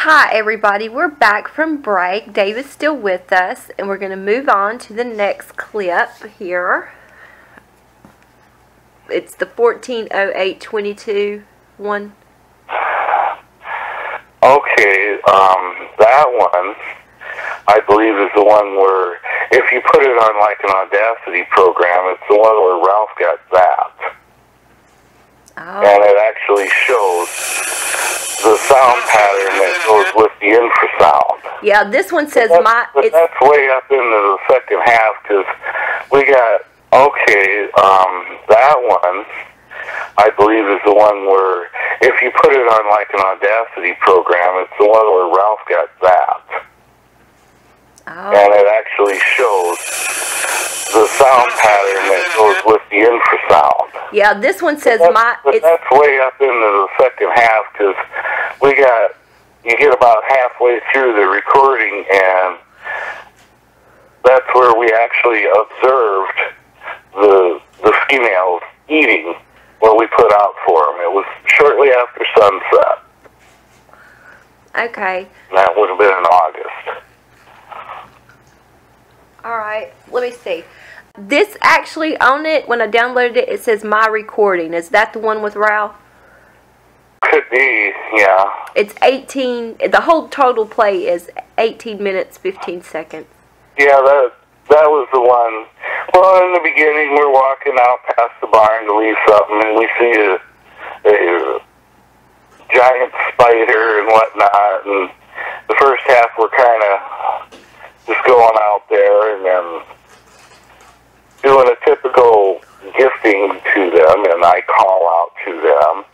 Hi everybody, we're back from break. Dave is still with us and we're going to move on to the next clip here. It's the 140822 one. Okay, that one I believe is the one where if you put it on like an Audacity program, it's the one where Ralph got zapped. Oh. And it actually shows the sound pattern that goes with the infrasound. Yeah, this one says that's way up into the second half because we got, that one I believe is the one where if you put it on like an Audacity program, it's the one where Ralph got zapped. Oh. And it actually shows the sound pattern that goes with the infrasound. Yeah, this one says that's way up into the second half because you get about halfway through the recording and that's where we actually observed the females eating what we put out for them. It was shortly after sunset. Okay. And that would have been in August. Alright, let me see. This actually on it, when I downloaded it, it says my recording. Is that the one with Ralph? Could be, yeah. It's 18, the whole total play is 18 minutes, 15 seconds. Yeah, that was the one. Well, in the beginning, we're walking out past the barn to leave something, and we see a giant spider and whatnot, and the first half we're kind of just going out there and then doing a typical gifting to them, and I call out to them,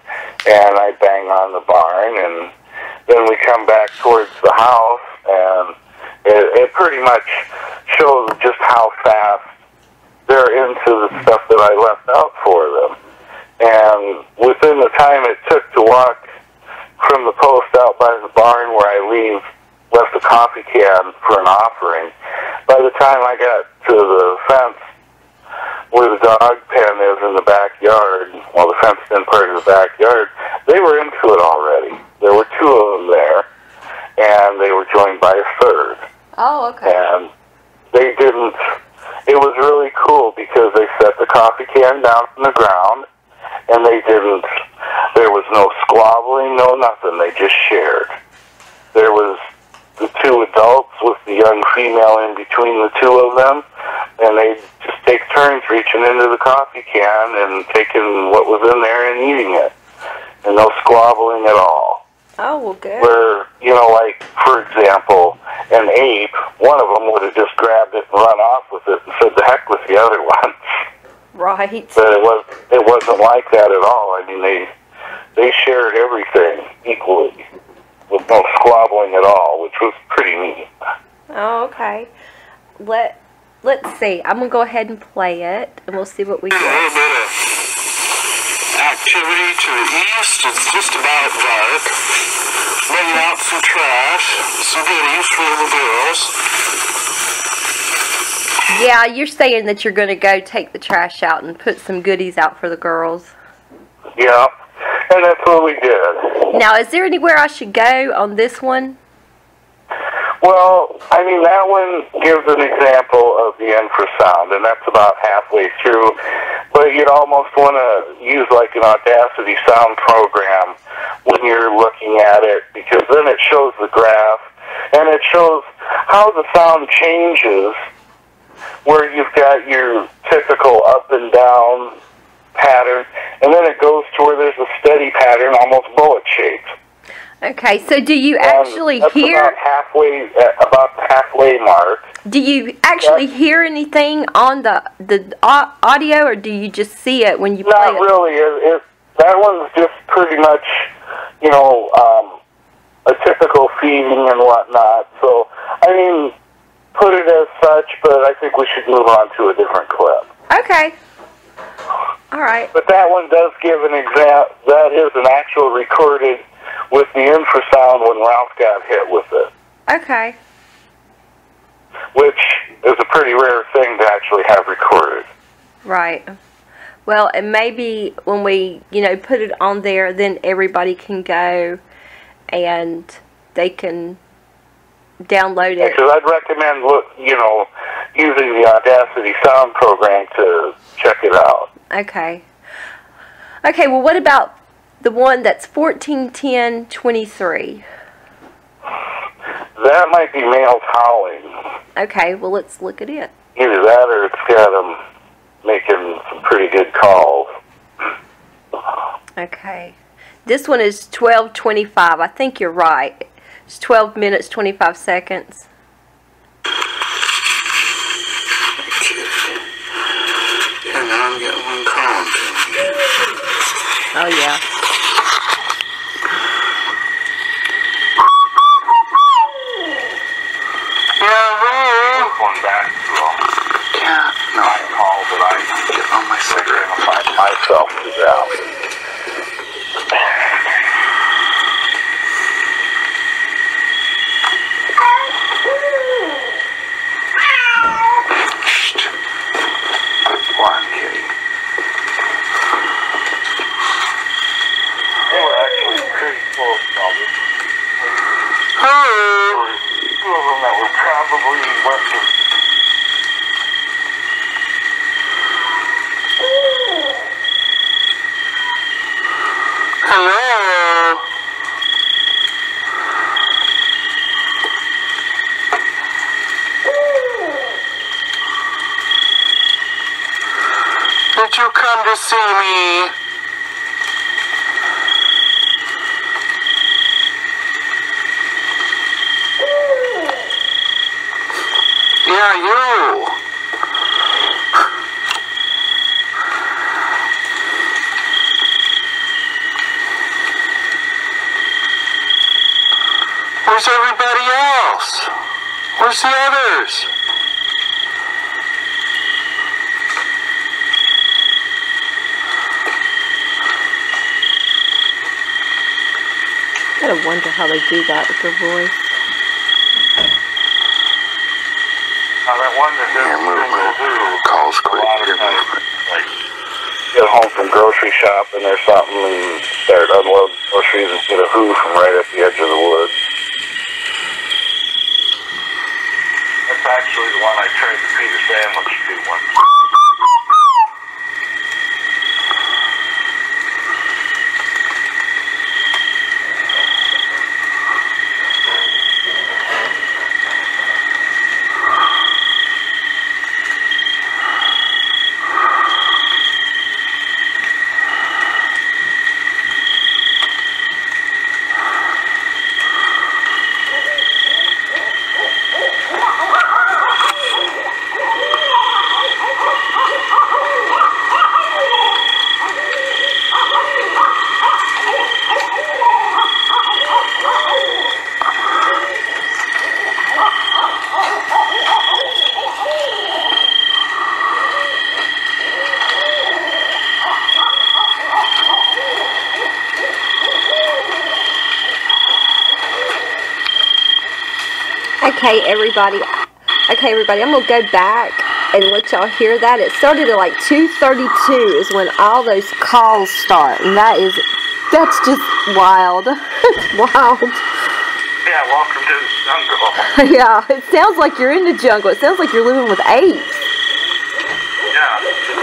and I bang on the barn, and then we come back towards the house, and it pretty much shows just how fast they're into the stuff that I left out for them. And within the time it took to walk from the post out by the barn where I left a coffee can for an offering, by the time I got to the fence where the dog pen is in the backyard, well, the fenced-in part of the backyard, they were into it already. There were two of them there, and they were joined by a third. Oh, okay. And they didn't, it was really cool because they set the coffee can down from the ground, and there was no squabbling, no nothing, they just shared. There was the two adults with the young female in between the two of them, and they just take turns reaching into the coffee can and taking what was in there and eating it. And no squabbling at all. Oh, well, good. Where, like, for example, an ape, one of them would have just grabbed it and run off with it and said, the heck with the other one. Right. But it wasn't like that at all. I mean, they shared everything equally with no squabbling at all, which was pretty neat. Oh, okay. Let's see. I'm going to go ahead and play it, and we'll see what we get. A little bit of activity to the east. It's just about dark. Letting out some trash, some goodies for the girls. Yeah, you're saying that you're going to go take the trash out and put some goodies out for the girls. Yeah, and that's what we did. Now, is there anywhere I should go on this one? Well, I mean, that one gives an example of the infrasound, and that's about halfway through. But you'd almost want to use like an Audacity sound program when you're looking at it, because then it shows the graph, and it shows how the sound changes, where you've got your typical up and down pattern, and then it goes to where there's a steady pattern, almost bullet shaped. Okay, so do you actually hear... About the halfway mark. Do you actually hear anything on the audio, or do you just see it when you play it? Not really. That one's just pretty much, a typical feeding and whatnot. So, I mean, put it as such, but I think we should move on to a different clip. Okay. All right. But that one does give an example. That is an actual recorded with the infrasound when Ralph got hit with it. Okay. Which is a pretty rare thing to actually have recorded. Right. Well, and maybe when we, put it on there, then everybody can go and they can download it. Because I'd recommend using the Audacity sound program to check it out. Okay. Okay, well, what about the one that's 141023? That might be males howling. Okay, well, let's look at it. Either that or it's got them making some pretty good calls. Okay. This one is 12:25. I think you're right. It's 12 minutes, 25 seconds. And now I'm getting one calling to me. Oh, yeah. Going back to Yeah, no. my call that I Get on my cigarette. find myself to that. Good one, kitty. They were actually pretty close, probably. Hey! Two of them that were probably less than Hello? Did you come to see me? Yeah, you. Where's everybody else? Where's the others? I gotta wonder how they do that with their voice. Now that one that doesn't Calls quick. like get home from grocery shopping or something and start unloading groceries and get a who from right at the edge of the woods. That's actually the one I tried to feed a sandwich to once. Okay, everybody. I'm gonna go back and let y'all hear that. It started at like 2:32 is when all those calls start, and that's just wild. Wild. Yeah, welcome to the jungle. Yeah, it sounds like you're in the jungle. It sounds like you're living with apes. Yeah, it is.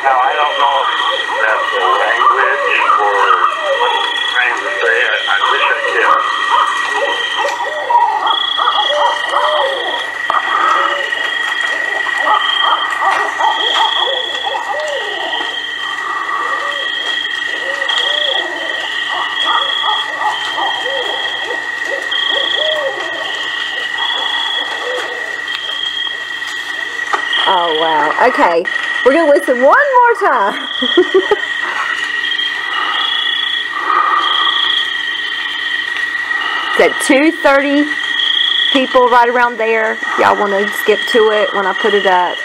Now, I don't know if that's a language or what he's trying to say. I wish I could. Oh, wow. Okay, we're going to listen one more time. It's at 2:30, people right around there. Y'all want to skip to it when I put it up.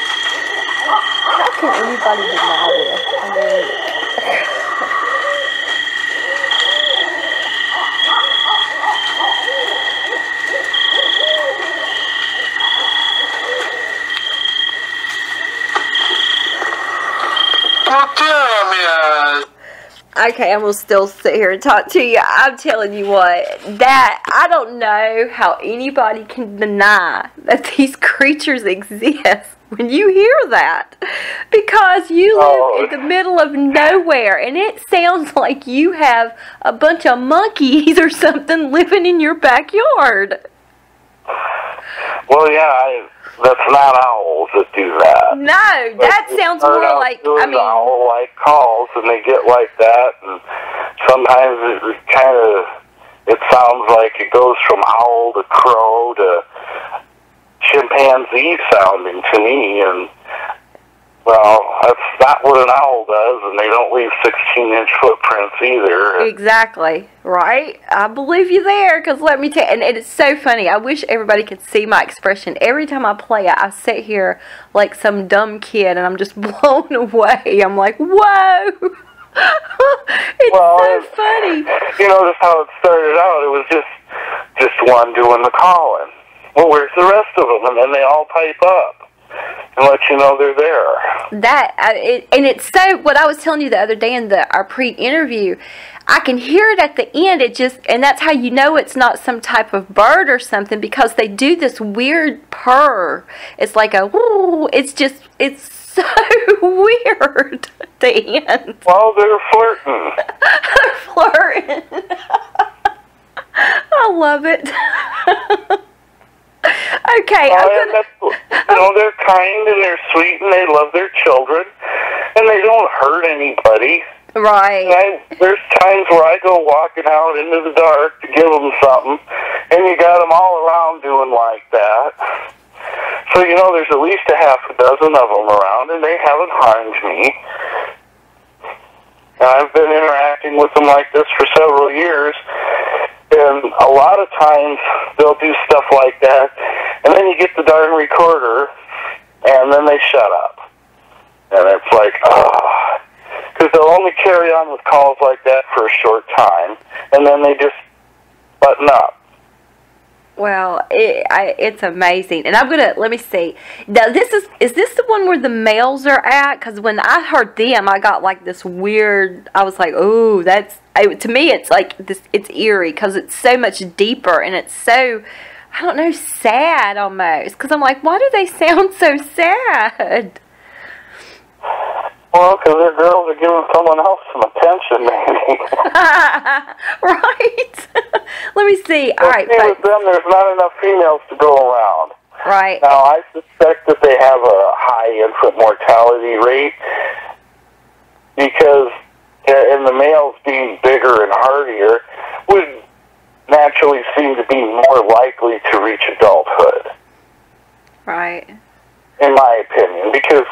How can anybody deny this? I mean... Okay, I'm gonna still sit here and talk to you. I'm telling you what, that I don't know how anybody can deny that these creatures exist when you hear that, because you live in the middle of nowhere, and it sounds like you have a bunch of monkeys or something living in your backyard. Well, yeah, that's not owls that do that. No, that sounds more like, I mean, owl-like calls, and they get like that, and sometimes it sounds like it goes from owl to crow to chimpanzee sounding to me, and well, that's not what an owl does, and they don't leave 16-inch footprints either. Exactly, right? I believe you there, because let me tell you, and it's so funny. I wish everybody could see my expression. Every time I play it, I sit here like some dumb kid, and I'm just blown away. I'm like, whoa! It's so funny. You notice how it started out. It was just one doing the calling. Well, where's the rest of them? And then they all pipe up and let you know they're there. And it's so, what I was telling you the other day in our pre-interview, I can hear it at the end. And that's how you know it's not some type of bird or something, because they do this weird purr. It's like a whoo. It's so weird at the end. Well, they're flirting. They're flirting. I love it. Okay, they're kind and they're sweet and they love their children and they don't hurt anybody. Right. There's times where I go walking out into the dark to give them something, and you got them all around doing like that. So there's at least a half a dozen of them around, and they haven't harmed me. And I've been interacting with them like this for several years. And a lot of times they'll do stuff like that, and then you get the darn recorder, and then they shut up. And it's like, because they'll only carry on with calls like that for a short time, and then they just button up. Well, it's amazing. And I'm going to, let me see. Now, is this the one where the males are at? Because when I heard them, I got like this weird, I was like, oh, to me, it's like this, it's eerie because it's so much deeper and it's so, I don't know, sad almost. Because I'm like, why do they sound so sad? Well, because their girls are giving someone else some attention, maybe. Right. Let me see. All right. With them, there's not enough females to go around. Right. Now, I suspect that they have a high infant mortality rate because, and the males being bigger and hardier, would naturally seem to be more likely to reach adulthood. Right. In my opinion, because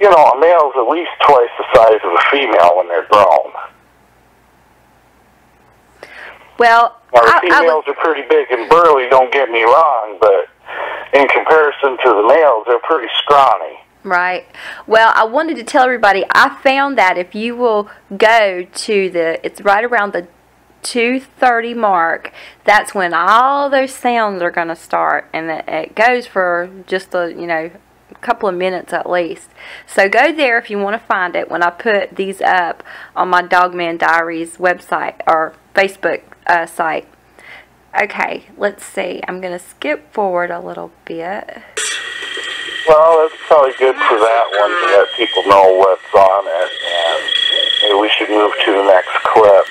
a male's at least twice the size of a female when they're grown. Well, now, the females are pretty big and burly, don't get me wrong, but in comparison to the males, they're pretty scrawny. Right. Well, I wanted to tell everybody, I found that if you will go to it's right around the 2:30 mark, that's when all those sounds are going to start, and it goes for just a couple of minutes at least. So go there if you want to find it when I put these up on my Dogman Diaries website or Facebook site. Okay, let's see. I'm going to skip forward a little bit. Well, it's probably good for that one to let people know what's on it, and maybe we should move to the next clip.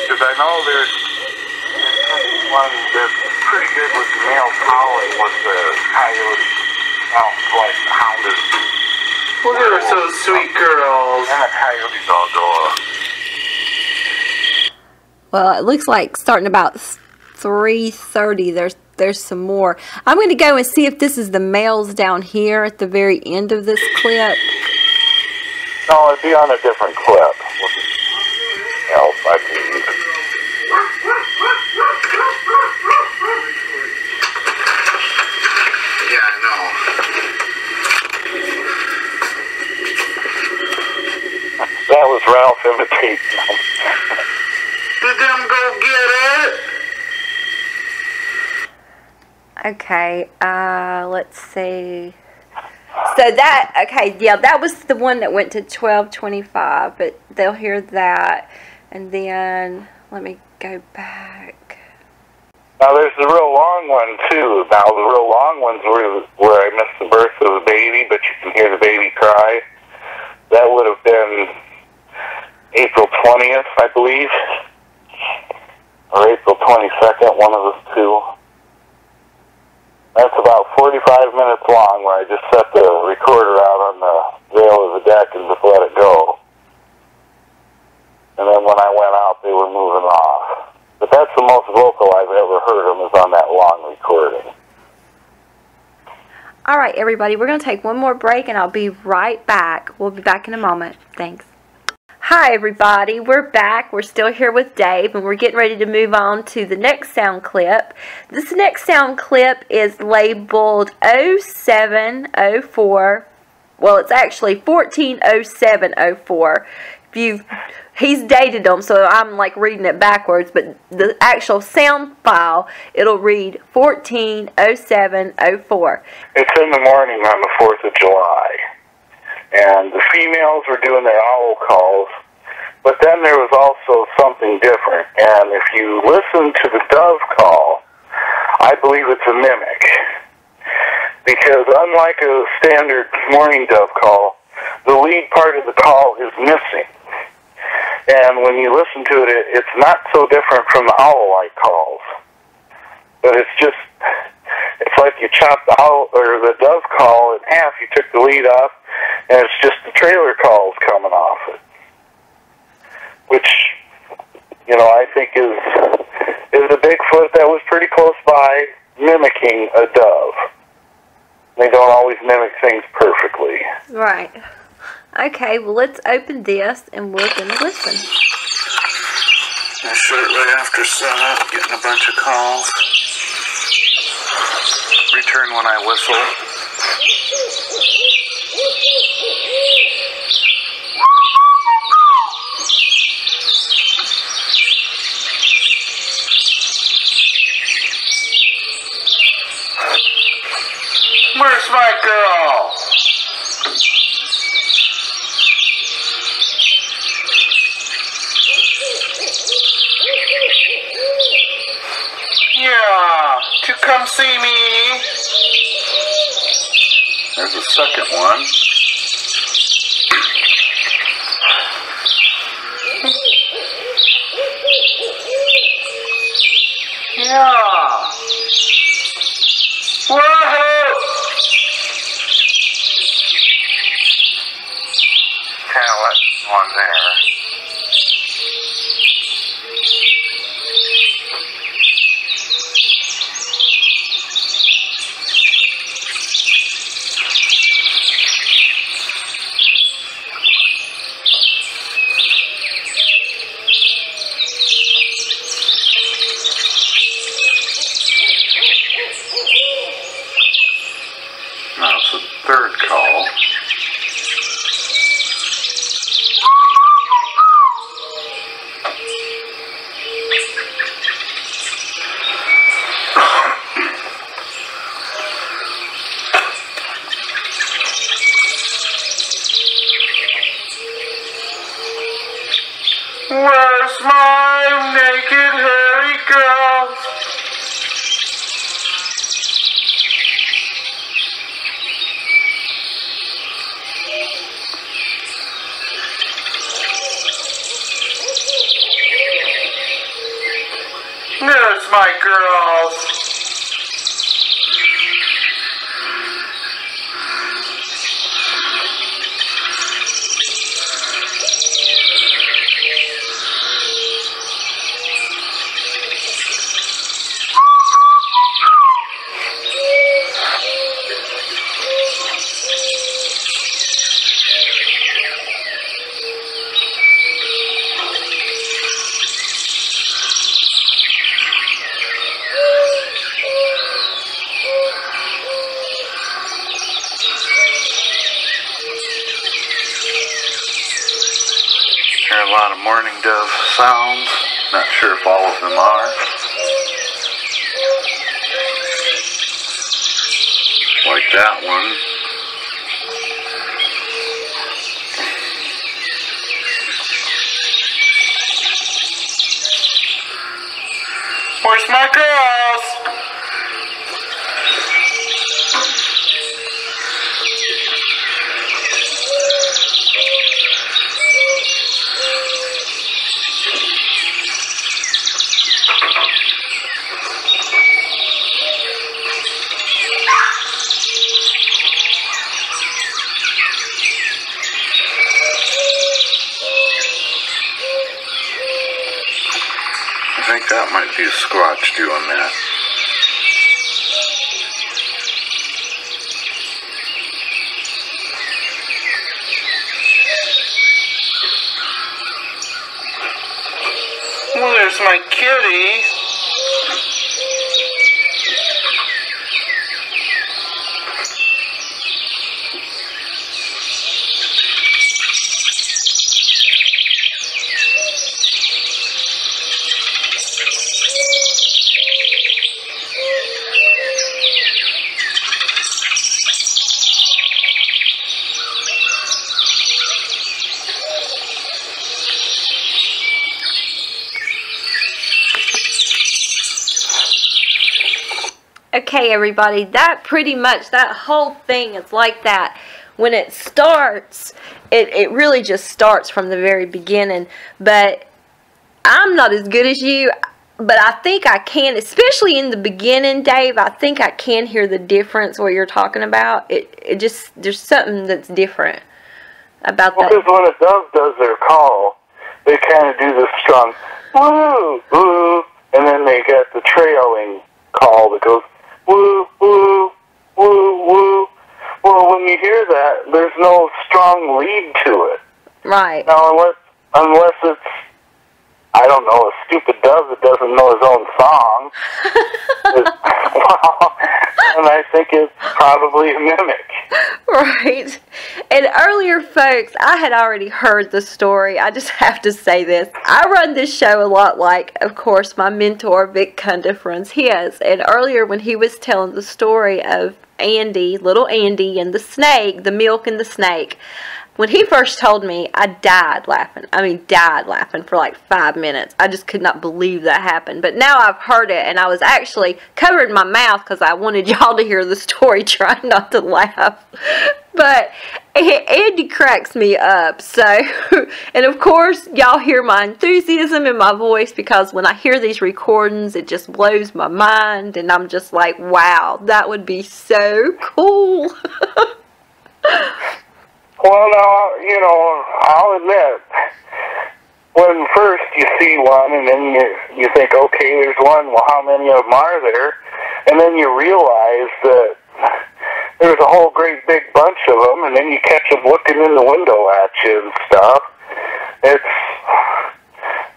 Because I know there's one that's pretty good with the male calling with the coyote. Sounds like the hound is. Look at her, so sweet girls. And a coyote's all door. Well, it looks like starting about 3:30. There's some more. I'm going to go and see if this is the males down here at the very end of this clip. No, it'd be on a different clip. Else, I believe. Yeah, I know. That was Ralph imitating them. Did them go get it? Okay, let's see. So that, okay, yeah, that was the one that went to 1225, but they'll hear that. And then, let me go back. Now, there's the real long one, too. Now, the real long ones where I missed the birth of the baby, but you can hear the baby cry. That would have been April 20th, I believe, or April 22nd, one of the two. That's about 45 minutes long, where I just set the recorder out on the rail of the deck and just let it go. And then when I went out, they were moving off. But that's the most vocal I've ever heard them, is on that long recording. All right, everybody, we're going to take one more break, and I'll be right back. We'll be back in a moment. Thanks. Hi, everybody. We're back. We're still here with Dave, and we're getting ready to move on to the next sound clip. This next sound clip is labeled 0704. Well, it's actually 140704. He's dated them, so I'm like reading it backwards, but the actual sound file, it'll read 140704. It's in the morning on the 4th of July. And the females were doing their owl calls, but then there was also something different. And if you listen to the dove call, I believe it's a mimic. Because unlike a standard morning dove call, the lead part of the call is missing. And when you listen to it, it's not so different from the owl-like calls. But it's like you chopped the owl or the dove call in half. You took the lead off, and it's just the trailer calls coming off it, which, I think is a Bigfoot that was pretty close by mimicking a dove. They don't always mimic things perfectly. Right. Okay, well, let's open this, and we're going to listen. Shortly after sunup, getting a bunch of calls. Return when I whistle. Where's my girl? Yeah, to come see me. There's a second one. Yeah. Whoa! Kind of let one there. Now it's the third call. Where's my naked hairy girl? There's my girls. Hear a lot of mourning dove sounds. Not sure if all of them are. Like that one. Where's my girls? I think that might be a Squatch doing that. Well, there's my kitty. Okay, everybody, that pretty much, that whole thing is like that. When it starts, it really just starts from the very beginning. But I'm not as good as you, but I think I can, especially in the beginning, Dave, I think I can hear the difference, what you're talking about. It just, there's something that's different about that. Because when it does their call, they kind of do this strong, woo, woo, and then they get the trailing call that goes, woo, woo, woo, woo. Well, when you hear that, there's no strong lead to it. Right. Now, unless it's, I don't know, a stupid dove that doesn't know his own song. And I think it's probably a mimic. Right. And earlier, folks, I had already heard the story. I just have to say this. I run this show a lot like, of course, my mentor, Vic Cundiff, runs his. And earlier when he was telling the story of Andy, little Andy, and the snake, the milk and the snake, when he first told me, I died laughing. I mean, died laughing for like 5 minutes. I just could not believe that happened. But now I've heard it, and I was actually covering my mouth because I wanted y'all to hear the story, trying not to laugh. But Andy cracks me up. So, and of course, y'all hear my enthusiasm in my voice, because when I hear these recordings, it just blows my mind. And I'm just like, wow, that would be so cool. Well, now, you know, I'll admit, when first you see one and then you think, okay, there's one, well, how many of them are there? And then you realize that there's a whole great big bunch of them, and then you catch them looking in the window at you and stuff.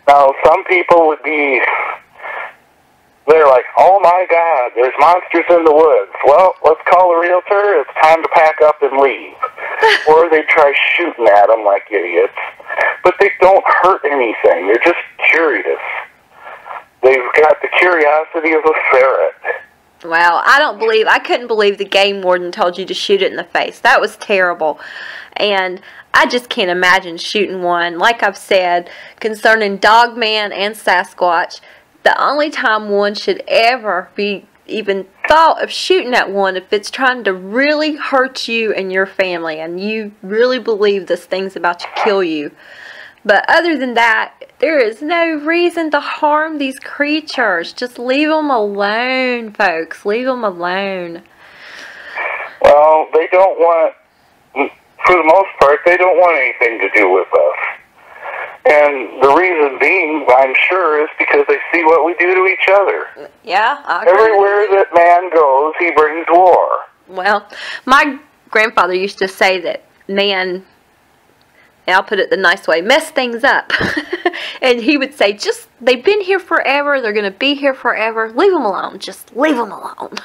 Now, some people would be, they're like, oh my God, there's monsters in the woods. Well, let's call a realtor. It's time to pack up and leave. Or they try shooting at them like idiots. But they don't hurt anything. They're just curious. They've got the curiosity of a ferret. Well, I couldn't believe the game warden told you to shoot it in the face. That was terrible. And I just can't imagine shooting one. Like I've said, concerning Dogman and Sasquatch, the only time one should ever be even thought of shooting at one if it's trying to really hurt you and your family, and you really believe this thing's about to kill you. But other than that, there is no reason to harm these creatures. Just leave them alone, folks. Leave them alone. Well, they don't want, for the most part, they don't want anything to do with us. And the reason being, I'm sure, is because they see what we do to each other. Yeah, I agree. Everywhere that man goes, he brings war. Well, my grandfather used to say that man, and I'll put it the nice way, mess things up. And he would say, just, they've been here forever, they're going to be here forever, leave them alone, just leave them alone.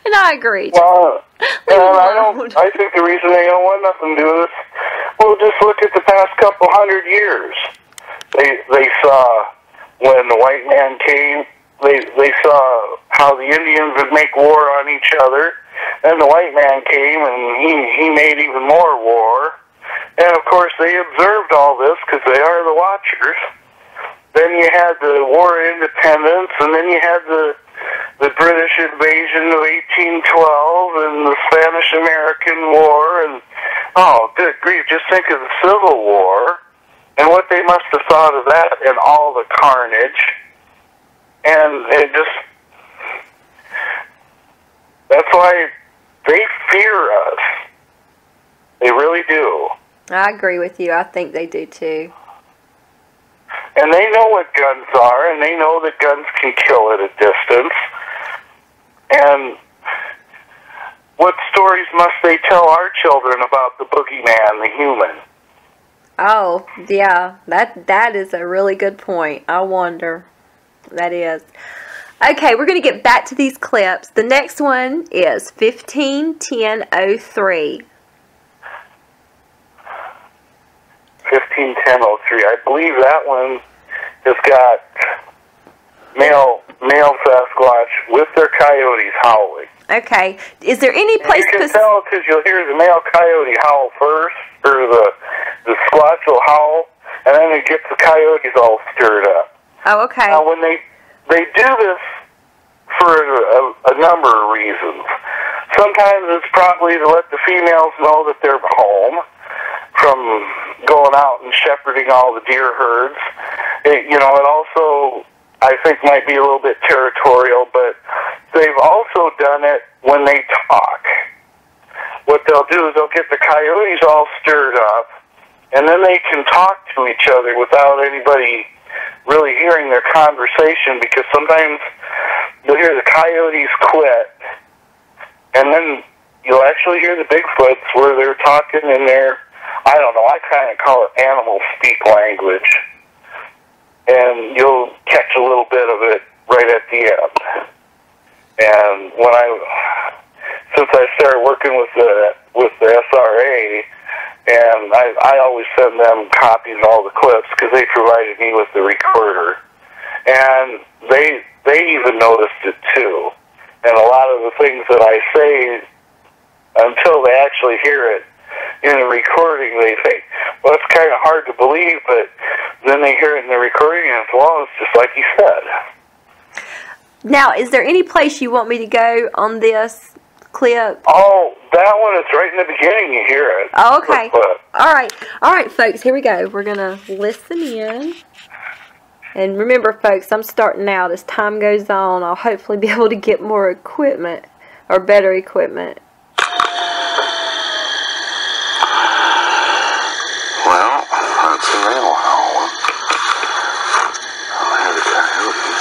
And I agree. Well, I think the reason they don't want nothing to do with us, well, just look at the past couple 100 years. They saw when the white man came, they saw how the Indians would make war on each other. Then the white man came and he made even more war. And of course they observed all this because they are the watchers. then you had the War of Independence, and then you had the British invasion of 1812 and the Spanish-American War, and oh, good grief, just think of the Civil War and what they must have thought of that and all the carnage. And it just, that's why they fear us. They really do. I agree with you. I think they do too. And they know what guns are, and they know that guns can kill at a distance. And what stories must they tell our children about the boogeyman, the human? Oh, yeah. That is a really good point. I wonder. That is. Okay, we're going to get back to these clips. The next one is 15-10-03. 15-10-03. I believe that one has got male Sasquatch with their coyotes howling. Okay. Is there any place... You can tell because you'll hear the male coyote howl first, or the Squatch will howl, and then it gets the coyotes all stirred up. Oh, okay. Now, when they do this for a number of reasons. Sometimes it's probably to let the females know that they're home from going out and shepherding all the deer herds. It also, I think, might be a little bit territorial, but they've also done it when they talk. What they'll do is they'll get the coyotes all stirred up, and then they can talk to each other without anybody really hearing their conversation, because sometimes you'll hear the coyotes quit, and then you'll actually hear the Bigfoots where they're talking in their, I don't know, I kind of call it animal speak language. And you'll catch a little bit of it right at the end. And since I started working with the SRA, and I always send them copies of all the clips because they provided me with the recorder, and they even noticed it too. And a lot of the things that I say, until they actually hear it in the recording, they think, well, it's kind of hard to believe, but then they hear it in the recording, and it's just like you said. Now, is there any place you want me to go on this clip? Oh, that one is right in the beginning. You hear it. Oh, okay. All right, folks. Here we go. We're gonna listen in, and remember, folks, I'm starting out. As time goes on, I'll hopefully be able to get more equipment or better equipment. Well, that's a male howling. I'll hear the coyotes.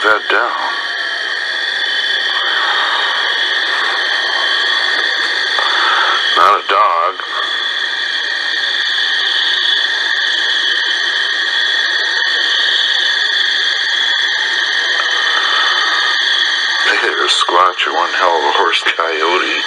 Bed down. Not a dog. There's Squatch, one hell of a horse coyote.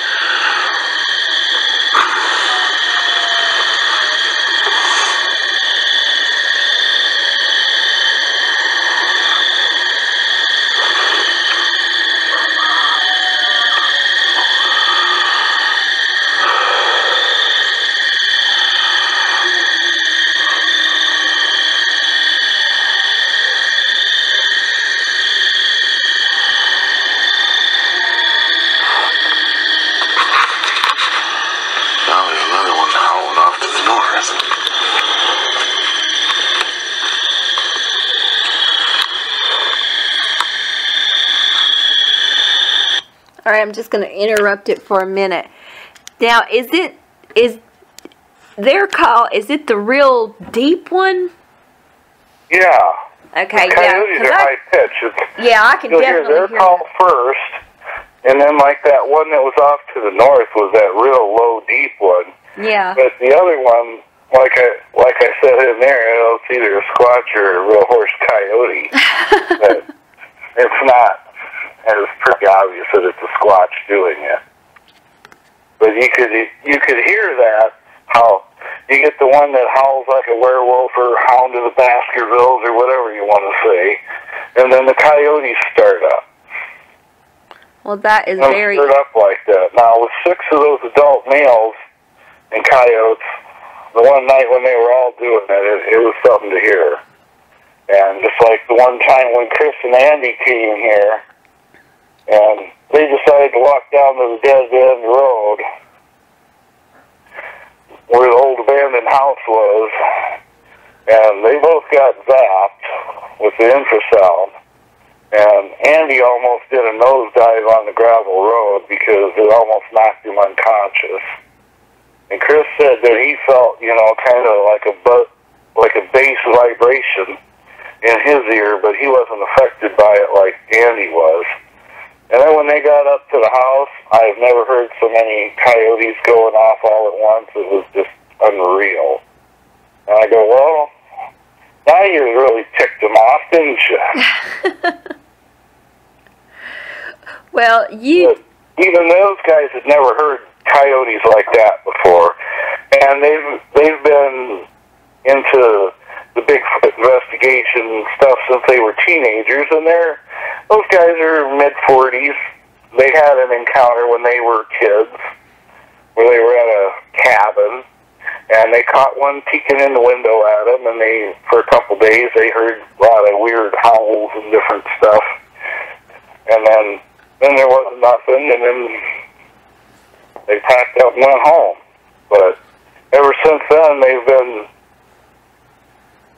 All right, I'm just going to interrupt it for a minute. Now, is it the real deep one? Yeah. Okay, the coyotes are high pitched. Yeah, I can definitely hear their call first, and then like that one that was off to the north was that real low, deep one. Yeah. But the other one, like I said in there, it's either a squatch or a real horse coyote. But it's not. And it's pretty obvious that it's a squatch doing it. But you could hear that, how you get the one that howls like a werewolf or Hound of the Baskervilles or whatever you want to say, and then the coyotes start up. Well, that is very... Start up like that. Now, with 6 of those adult males and coyotes, the one night when they were all doing it was something to hear. And just like the one time when Chris and Andy came here, and they decided to walk down to the dead end road where the old abandoned house was, and they both got zapped with the infrasound. And Andy almost did a nosedive on the gravel road because it almost knocked him unconscious. And Chris said that he felt, kind of like a bass vibration in his ear, but he wasn't affected by it like Andy was. And then when they got up to the house, I've never heard so many coyotes going off all at once. It was just unreal. And I go, well, now you really ticked them off, didn't you? Well, even those guys had never heard coyotes like that before, and they've been into the Bigfoot investigation stuff since they were teenagers, and those guys are mid-40s. They had an encounter when they were kids, where they were at a cabin, and they caught one peeking in the window at them, and for a couple days, they heard a lot of weird howls and different stuff. And then there wasn't nothing, and then they packed up and went home. But ever since then, they've been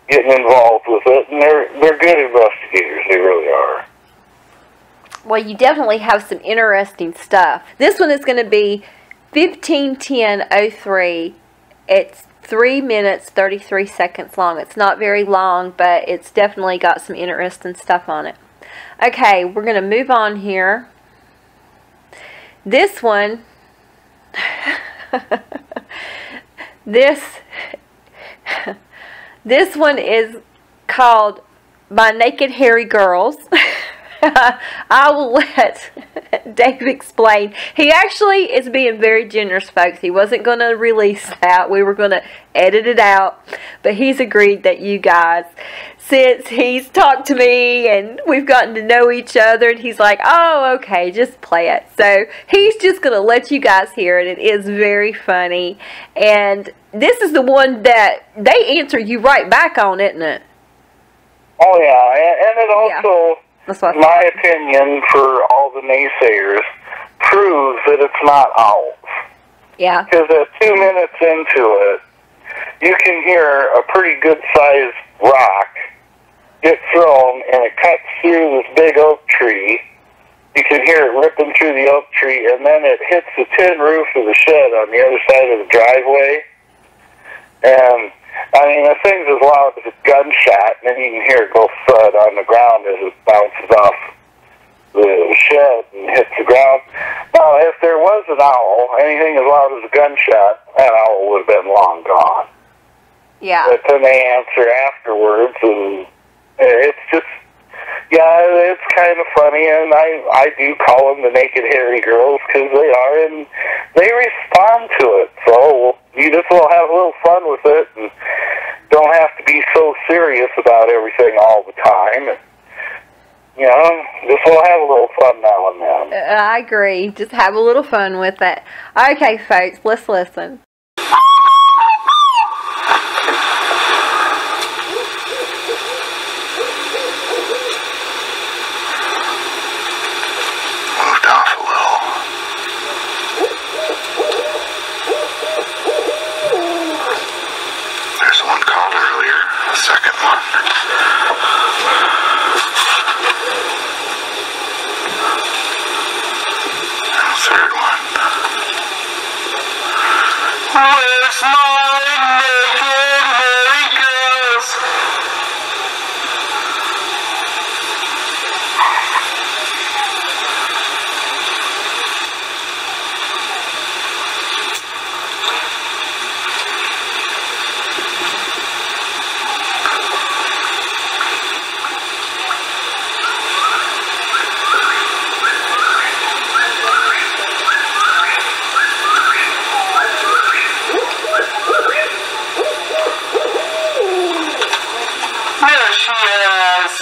getting involved with it, and they're good investigators. They really are. Well, you definitely have some interesting stuff. This one is going to be 15:10:03. It's 3 minutes 33 seconds long. It's not very long, but it's definitely got some interesting stuff on it. Okay, we're going to move on here. This one, this one is called My Naked Hairy Girls. I will let Dave explain. He actually is being very generous, folks. He wasn't going to release that. We were going to edit it out. But he's agreed that you guys, since he's talked to me and we've gotten to know each other, and he's like, oh, okay, just play it. So he's just going to let you guys hear it. It is very funny. And this is the one that they answer you right back on, isn't it? Oh, yeah. And it also... Yeah. That's what my opinion, for all the naysayers, proves that it's not owls. Yeah. Because at 2 minutes into it, you can hear a pretty good-sized rock get thrown, and it cuts through this big oak tree. You can hear it ripping through the oak tree, and then it hits the tin roof of the shed on the other side of the driveway. And I mean, the thing's as loud as a gunshot, and then you can hear it go thud on the ground as it bounces off the shed and hits the ground. Now, if there was an owl, anything as loud as a gunshot, that owl would have been long gone. Yeah. But then they answer afterwards, and it's just, yeah, it's kind of funny, and I do call them the Naked Hairy Girls, because they are, and they respond to it, so you just will have a little fun with it, and don't have to be so serious about everything all the time. And, just will have a little fun now and then. I agree. Just have a little fun with it. Okay, folks, let's listen. Where's my naked hairy girls? There she is.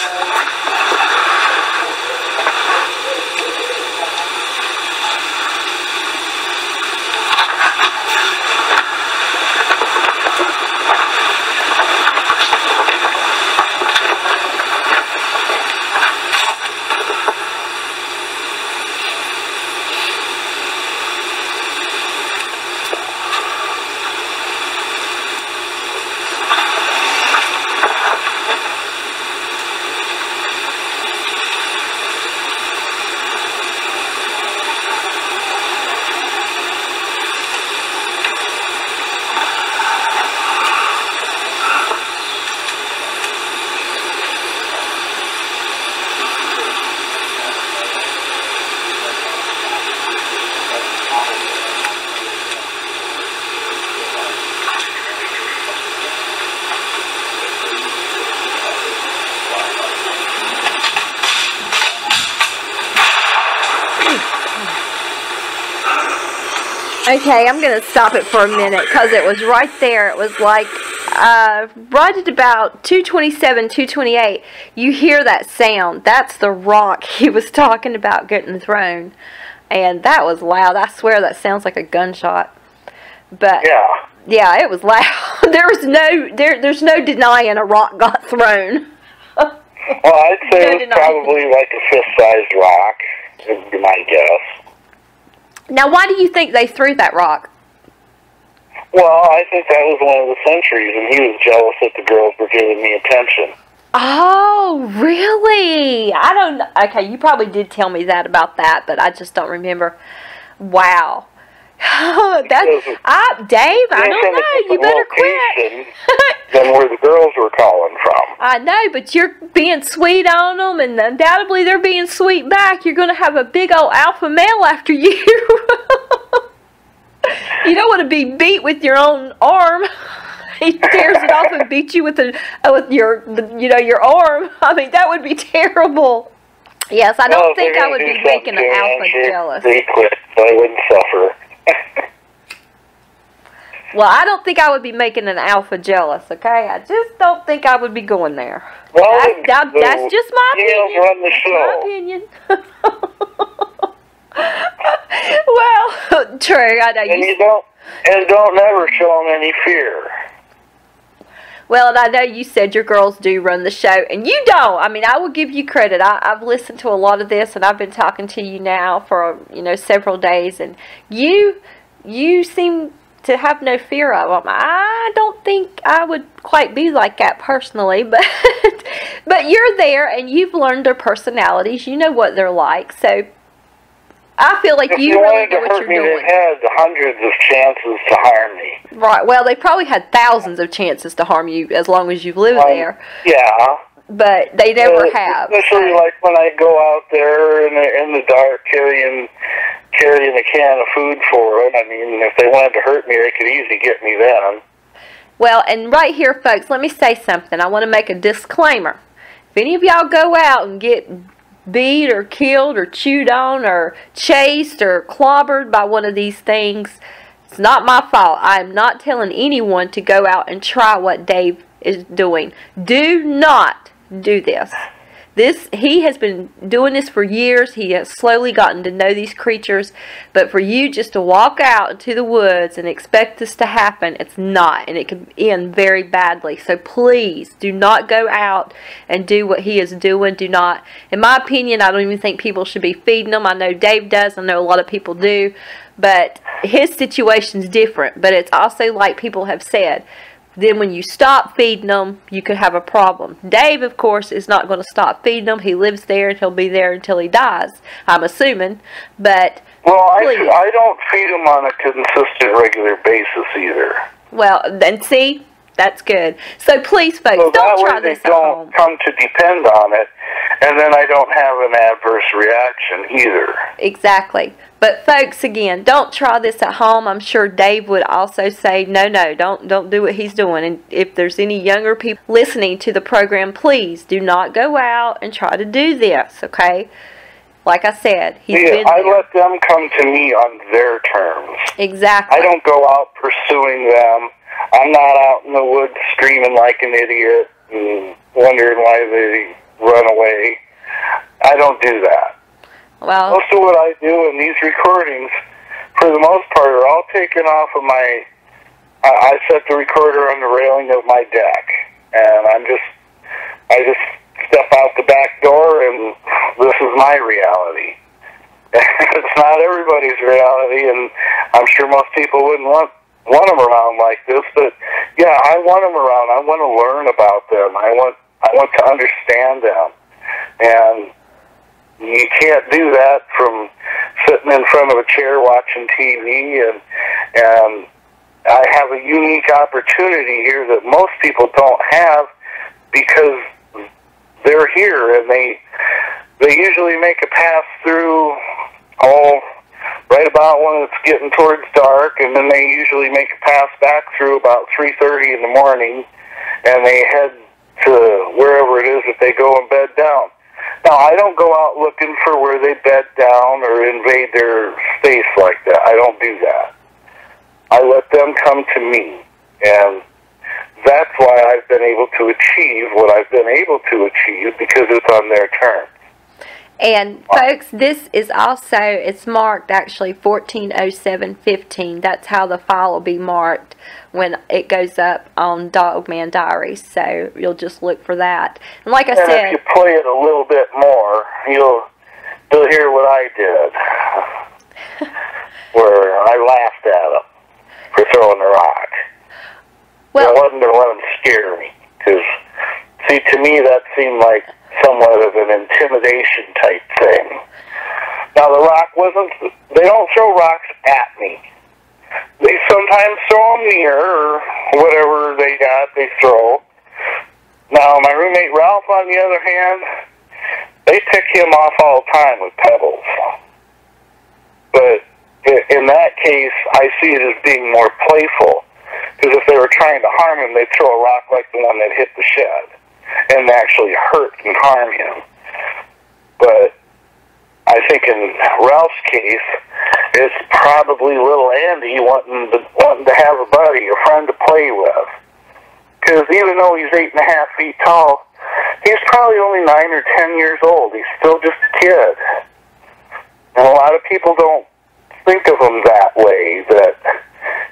Okay, I'm going to stop it for a minute because it was right there. It was like right at about 227, 228. You hear that sound. That's the rock he was talking about getting thrown. And that was loud. I swear that sounds like a gunshot. But yeah, it was loud. There's no denying a rock got thrown. Well, I'd say it was probably like a fist-sized rock, would be my guess. Now, why do you think they threw that rock? Well, I think that was one of the sentries, and he was jealous that the girls were giving me attention. Oh, really? I don't know. Okay, you probably did tell me that about that, but I just don't remember. Wow. Dave, I don't know. You better quit. Than where the girls were calling from. I know, but you're being sweet on them, and undoubtedly they're being sweet back. You're going to have a big old alpha male after you. You don't want to be beat with your own arm. He tears it off and beats you with your arm. I mean, that would be terrible. Yes, I don't think I would be making an alpha jealous. They quit, so I wouldn't suffer. Well, I don't think I would be making an alpha jealous, okay? I just don't think I would be going there. Well, that's just my opinion. Run the show. That's my opinion. Well, true. I know. And don't never show them any fear. Well, and I know you said your girls do run the show, and you don't. I mean, I will give you credit. I've listened to a lot of this, and I've been talking to you now for, several days, and you seem to have no fear of them. I don't think I would quite be like that personally, but you're there, and you've learned their personalities. You know what they're like, so I feel like you really know what you're doing. They had hundreds of chances to harm me. Right. Well, they probably had thousands of chances to harm you as long as you've lived there. Yeah. But they never have. Especially like when I go out there in the dark carrying a can of food for them. I mean, if they wanted to hurt me, they could easily get me then. Well, and right here, folks, let me say something. I want to make a disclaimer. If any of y'all go out and get beat or killed or chewed on or chased or clobbered by one of these things, it's not my fault. I am not telling anyone to go out and try what Dave is doing. Do not do this. He has been doing this for years. He has slowly gotten to know these creatures. But for you just to walk out into the woods and expect this to happen, it's not. And it could end very badly. So please do not go out and do what he is doing. Do not. In my opinion, I don't even think people should be feeding them. I know Dave does. I know a lot of people do. But his situation's different. But it's also like people have said. Then when you stop feeding them, you could have a problem. Dave, of course, is not going to stop feeding them. He lives there and he'll be there until he dies, I'm assuming. But Well, Please. I don't feed them on a consistent, regular basis either. Well, then see, that's good. So please, folks, So don't try this at home. that way they don't come to depend on it, and then I don't have an adverse reaction either. Exactly. But folks, again, don't try this at home. I'm sure Dave would also say, no, don't do what he's doing. And if there's any younger people listening to the program, please do not go out and try to do this, okay? Like I said, he's been I there. let them come to me on their terms. Exactly. I don't go out pursuing them. I'm not out in the woods screaming like an idiot and wondering why they run away. I don't do that. Well, Most of what I do in these recordings, for the most part, are all taken off of my... I set the recorder on the railing of my deck, and I just step out the back door, and this is my reality. It's not everybody's reality, and I'm sure most people wouldn't want them around like this, but yeah, I want them around. I want to learn about them. I want to understand them, and you can't do that from sitting in front of a chair watching TV, and I have a unique opportunity here that most people don't have because they're here, and they usually make a pass through right about when it's getting towards dark, and then they usually make a pass back through about 3:30 in the morning, and they head to wherever it is that they go and bed down. Now, I don't go out looking for where they bed down or invade their space like that. I don't do that. I let them come to me, and that's why I've been able to achieve what I've been able to achieve, because it's on their terms. and folks, this is also, it's marked actually 140715. That's how the file will be marked when it goes up on Dogman Diaries. So you'll just look for that. And like I said, if you play it a little bit more, you'll hear what I did, where I laughed at them for throwing the rock. well, I wasn't going to let them scare me, because, see, to me that seemed like somewhat of an intimidation type thing. Now, the rock wasn't, they don't throw rocks at me. They sometimes throw them near, or whatever they got, they throw. Now, my roommate Ralph, on the other hand, they pick him off all the time with pebbles. But in that case, I see it as being more playful, because if they were trying to harm him, they'd throw a rock like the one that hit the shed and actually hurt and harm him. But I think in Ralph's case, it's probably little Andy wanting to have a buddy, a friend to play with. Because even though he's 8.5 feet tall, he's probably only 9 or 10 years old. He's still just a kid. And a lot of people don't think of him that way, that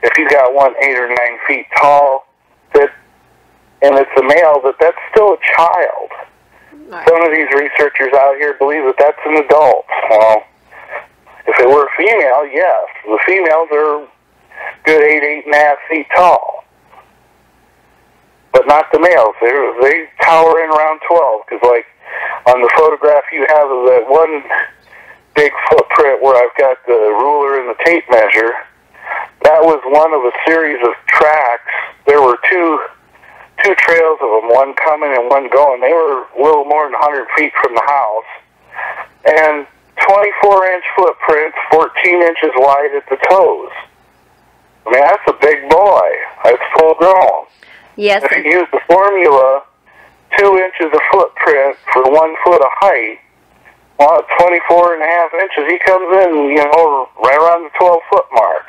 if you got one 8 or 9 feet tall, and it's a male, that's still a child. Right. Some of these researchers out here believe that that's an adult. Well, if it were a female, yes. The females are good 8.5 feet tall. But not the males. They tower in around 12, because like on the photograph you have of that one big footprint where I've got the ruler and the tape measure, that was one of a series of tracks. There were two trails of them, one coming and one going. They were a little more than 100 feet from the house. And 24-inch footprints, 14 inches wide at the toes. I mean, that's a big boy. That's full grown. yes. If you use the formula, 2 inches of footprint for 1 foot of height, well, at 24.5 inches, he comes in, right around the 12-foot mark.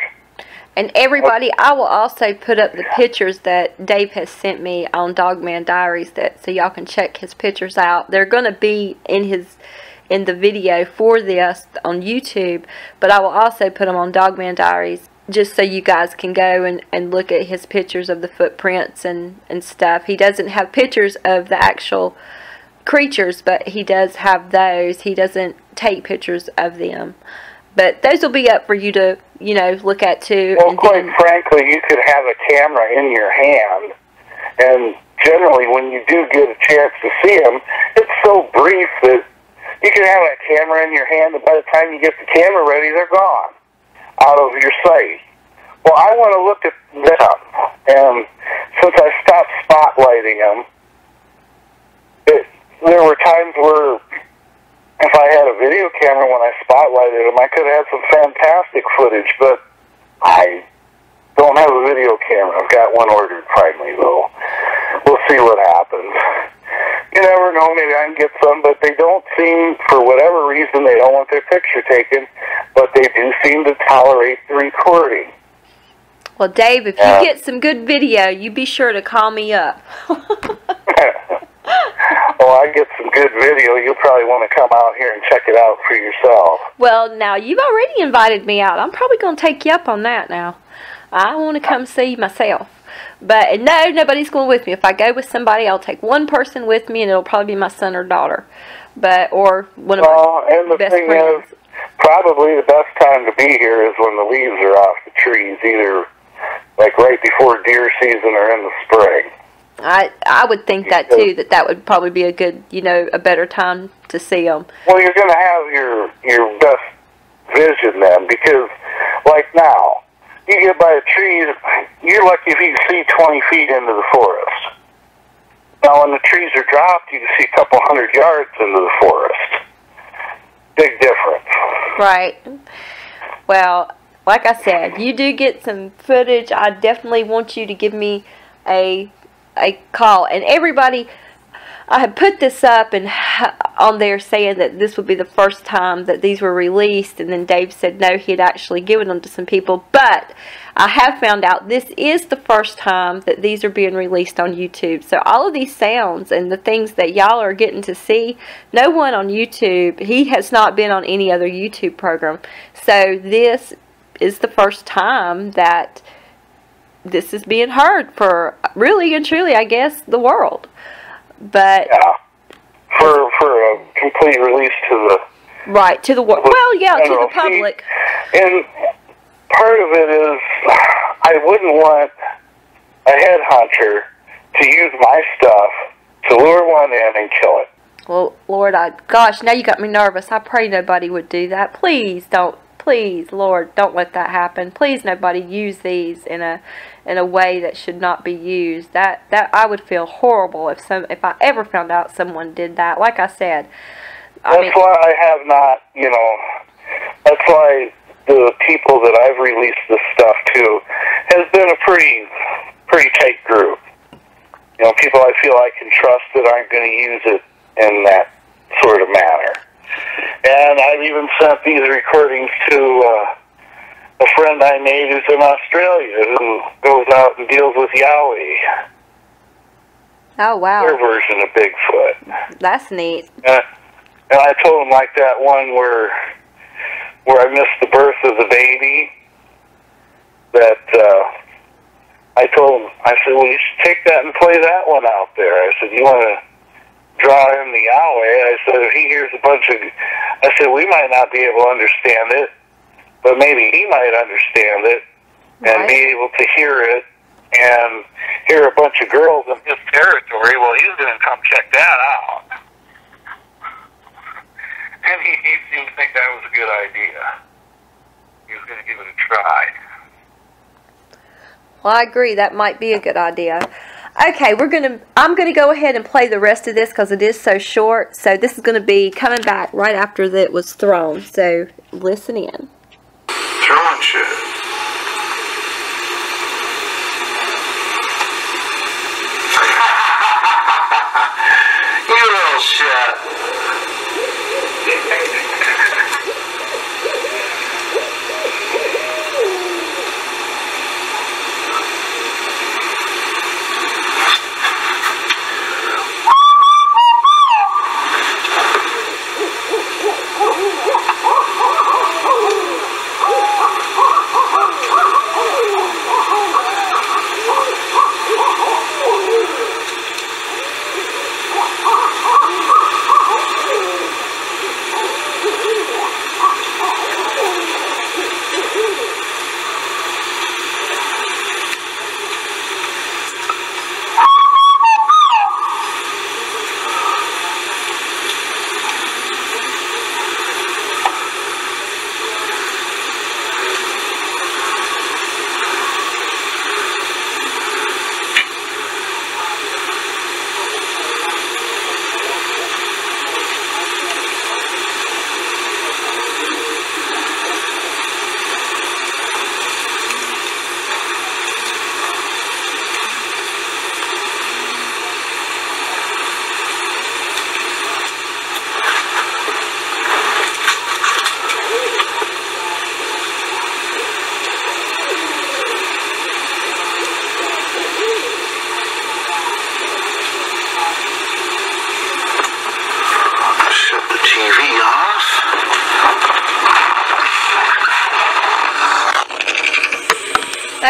And everybody, I will also put up the pictures that Dave has sent me on Dogman Diaries, so y'all can check his pictures out. They're going to be in the video for this on YouTube, but I will also put them on Dogman Diaries just so you guys can go and look at his pictures of the footprints and stuff. He doesn't have pictures of the actual creatures, but he does have those. He doesn't take pictures of them. But those will be up for you to, look at too. Well, quite frankly, you could have a camera in your hand, and generally when you do get a chance to see them, it's so brief that You can have a camera in your hand, and by the time you get the camera ready, they're gone, out of your sight. Well, I want to look at them, and since I stopped spotlighting them, there were times where if I had a video camera when I spotlighted them, I could have had some fantastic footage, but I don't have a video camera. I've got one ordered finally, though. We'll see what happens. You never know, maybe I can get some, but they don't seem, for whatever reason, they don't want their picture taken, but they do seem to tolerate the recording. Well, Dave, if you get some good video, you be sure to call me up. Well, I get some good video. You'll probably want to come out here and check it out for yourself. Well, now, you've already invited me out. I'm probably going to take you up on that now. I want to come see myself. But, no, nobody's going with me. If I go with somebody, I'll take one person with me, and it'll probably be my son or daughter. Or one of my best friends. Is, probably the best time to be here is when the leaves are off the trees, either like right before deer season or in the spring. I would think that too, that would probably be a good, a better time to see them. Well, you're going to have your best vision then, because like now, you get by a tree, you're lucky if you can see 20 feet into the forest. Now, when the trees are dropped, you can see a couple 100 yards into the forest. Big difference. Right. Well, like I said, you do get some footage. I definitely want you to give me a call. And everybody, I had put this up and on there saying that this would be the first time that these were released, and then Dave said no, he had actually given them to some people. But I have found out this is the first time that these are being released on YouTube. So all of these sounds and the things that y'all are getting to see, no one on YouTube, he has not been on any other YouTube program. So this is the first time that this is being heard for really and truly, I guess, the world. But yeah, for a complete release to the world. Well, yeah, to the public. And part of it is I wouldn't want a headhunter to use my stuff to lure one in and kill it. Well, Lord, gosh, now you got me nervous. I pray nobody would do that. Please don't. Please, Lord, don't let that happen. Please, nobody use these in a way that should not be used. That I would feel horrible if I ever found out someone did that. Like I said, that's why I have not. That's why the people that I've released this stuff to has been a pretty tight group. People I feel I can trust that aren't going to use it in that sort of manner. And I've even sent these recordings to a friend I made who's in Australia who goes out and deals with Yowie. Oh, wow. Their version of Bigfoot. That's neat. And I told him like that one where I missed the birth of the baby, that I told him, I said, well, you should take that and play that one out there. I said, you want to draw in the Yahweh? I said, if he hears a bunch of... I said, we might not be able to understand it, but maybe he might understand it and be able to hear it and hear a bunch of girls in his territory. Well, he's going to come check that out. And he seemed to think that was a good idea. He was going to give it a try. Well, I agree. That might be a good idea. Okay, I'm gonna go ahead and play the rest of this because it is so short. So this is gonna be coming back right after that was thrown. So listen in. Throwing shit. You little shit.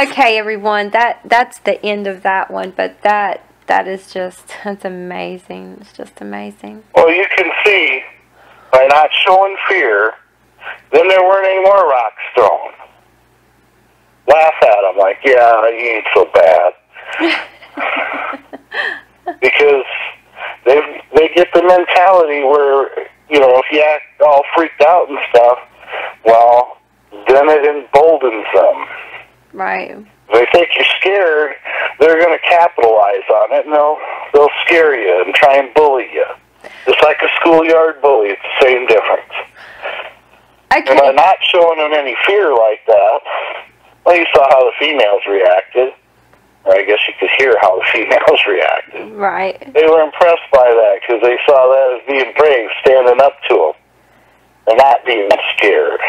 Okay, everyone, that's the end of that one, but that is just, that's amazing. It's just amazing. Well, you can see, by not showing fear, then there weren't any more rocks thrown. Laugh at them like, yeah, you ain't so bad. Because they get the mentality where, you know, if you act all freaked out and stuff, well, then it emboldens them. Right. If they think you're scared, they're going to capitalize on it, and they'll scare you and try and bully you. Just like a schoolyard bully, it's the same difference. Okay. And by not showing them any fear like that, well, you saw how the females reacted. Or I guess you could hear how the females reacted. Right. They were impressed by that because they saw that as being brave, standing up to them, and not being scared.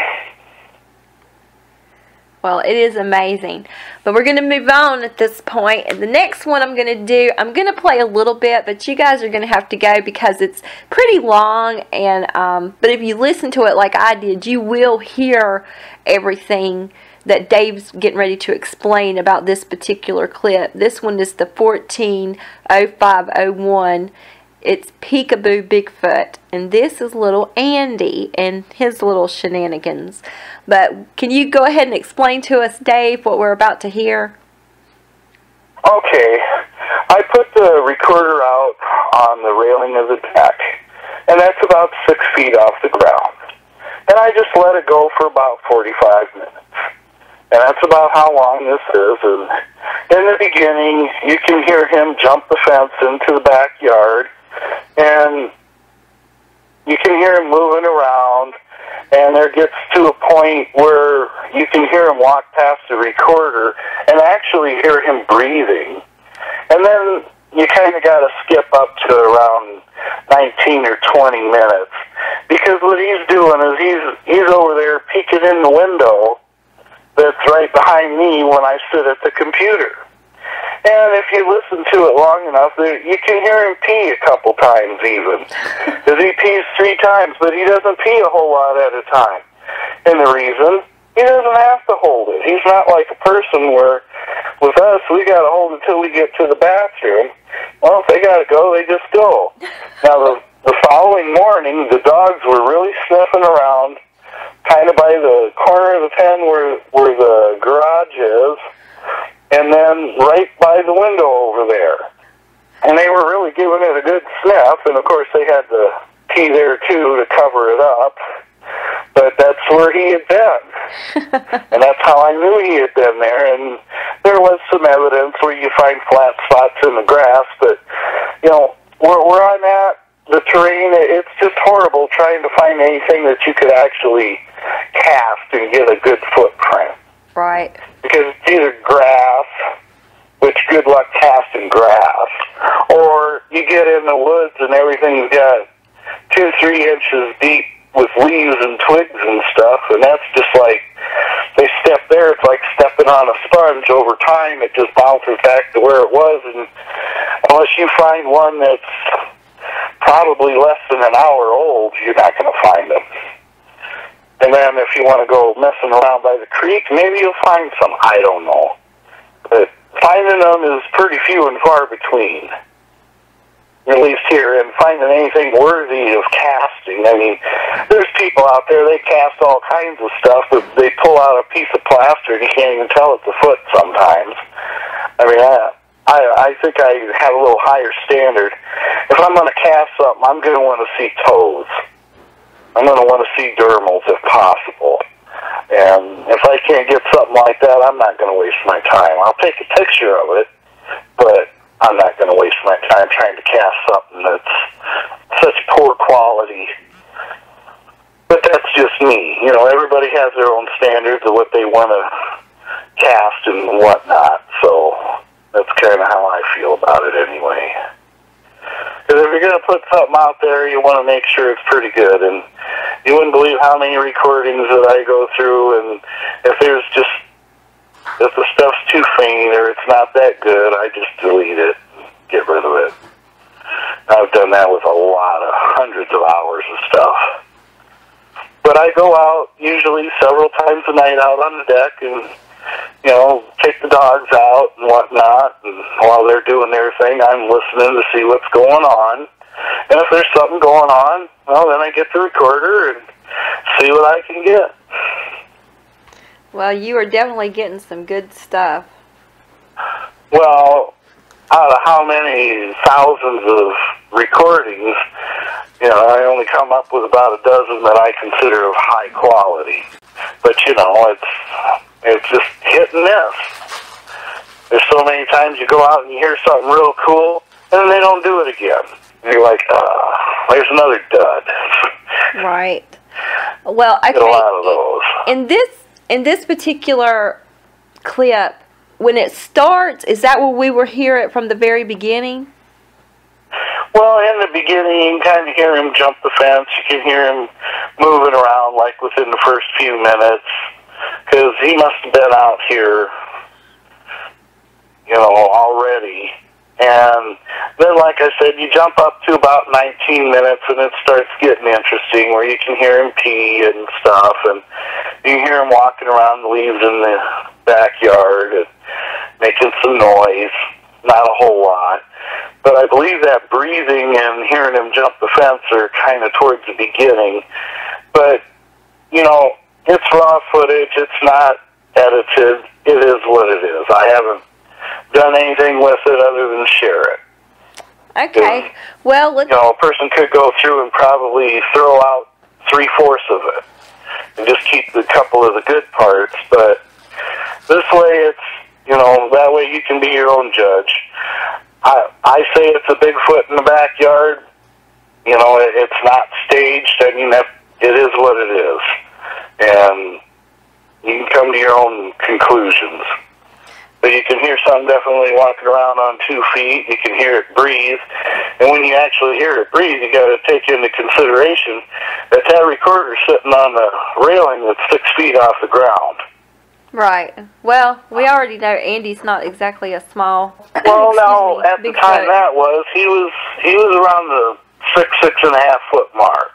Well, it is amazing. But we're going to move on at this point. And the next one I'm going to do, I'm going to play a little bit, but you guys are going to have to go because it's pretty long. And but if you listen to it like I did, you will hear everything that Dave's getting ready to explain about this particular clip. This one is the 140501. It's Peekaboo Bigfoot, and this is little Andy and his little shenanigans. But can you go ahead and explain to us, Dave, what we're about to hear? Okay. I put the recorder out on the railing of the deck, and that's about 6 feet off the ground. And I just let it go for about 45 minutes. And that's about how long this is. And in the beginning, you can hear him jump the fence into the backyard, and you can hear him moving around, and there gets to a point where you can hear him walk past the recorder and actually hear him breathing. And then you kind of got to skip up to around 19 or 20 minutes, because what he's doing is he's over there peeking in the window that's right behind me when I sit at the computer. And if you listen to it long enough, you can hear him pee a couple times even. Because he pees 3 times, but he doesn't pee a whole lot at a time. And the reason, he doesn't have to hold it. He's not like a person where, with us, we got to hold it till we get to the bathroom. Well, if they got to go, they just go. Now, the following morning, the dogs were really sniffing around, kind of by the corner of the pen where the garage is, and then right by the window over there. And they were really giving it a good sniff, and of course they had the pee there too to cover it up. But that's where he had been. And that's how I knew he had been there. And there was some evidence where you find flat spots in the grass, but, you know, where I'm at, the terrain, it's just horrible trying to find anything that you could actually cast and get a good footprint. Right. Because it's either grass, which good luck casting grass, or you get in the woods and everything's got 2-3 inches deep with leaves and twigs and stuff, and that's just like, they step there, it's like stepping on a sponge. Over time, it just bounces back to where it was, and unless you find one that's probably less than an hour old, you're not going to find them. And then if you want to go messing around by the creek, maybe you'll find some. I don't know. But finding them is pretty few and far between, at least here. And finding anything worthy of casting, I mean, there's people out there, they cast all kinds of stuff, but they pull out a piece of plaster and you can't even tell it's a foot sometimes. I mean, I think I have a little higher standard. If I'm going to cast something, I'm going to want to see toes. I'm going to want to see dermals if possible. And if I can't get something like that, I'm not going to waste my time. I'll take a picture of it, but I'm not going to waste my time trying to cast something that's such poor quality. But that's just me. You know, everybody has their own standards of what they want to cast and whatnot. So that's kind of how I feel about it anyway. Because if you're going to put something out there, you want to make sure it's pretty good. And you wouldn't believe how many recordings that I go through, and if the stuff's too faint or it's not that good, I just delete it, get rid of it. I've done that with a lot of hundreds of hours of stuff. But I go out usually several times a night out on the deck, and take the dogs out and whatnot, and while they're doing their thing, I'm listening to see what's going on. And if there's something going on, well, then I get the recorder and see what I can get. Well, you are definitely getting some good stuff. Well, out of how many thousands of recordings, I only come up with about a dozen that I consider of high quality. But, it's just hit and miss. There's so many times you go out and you hear something real cool, and then they don't do it again. And you're like, there's another dud. Right. Well, okay. Get a lot of those. In this particular clip, when it starts, is that where we were hear it from the very beginning? Well, in the beginning, you can kind of hear him jump the fence. You can hear him moving around, like, within the first few minutes, because he must have been out here, already. And then, like I said, you jump up to about 19 minutes, and it starts getting interesting, where you can hear him pee and stuff, and you can hear him walking around the leaves in the backyard and making some noise. Not a whole lot. But I believe that breathing and hearing him jump the fence are kind of towards the beginning. But, it's raw footage. It's not edited. It is what it is. I haven't done anything with it other than share it. Okay. Well, a person could go through and probably throw out 3/4 of it and just keep a couple of the good parts. But this way, it's, that way you can be your own judge. I say it's a Bigfoot in the backyard. It's not staged. I mean, it is what it is. And you can come to your own conclusions. But you can hear something definitely walking around on 2 feet. You can hear it breathe. And when you actually hear it breathe, you got to take into consideration that recorder's sitting on the railing that's 6 feet off the ground. right. Well, we already know Andy's not exactly a small. Well, no, at the time he was around the 6.5 foot mark.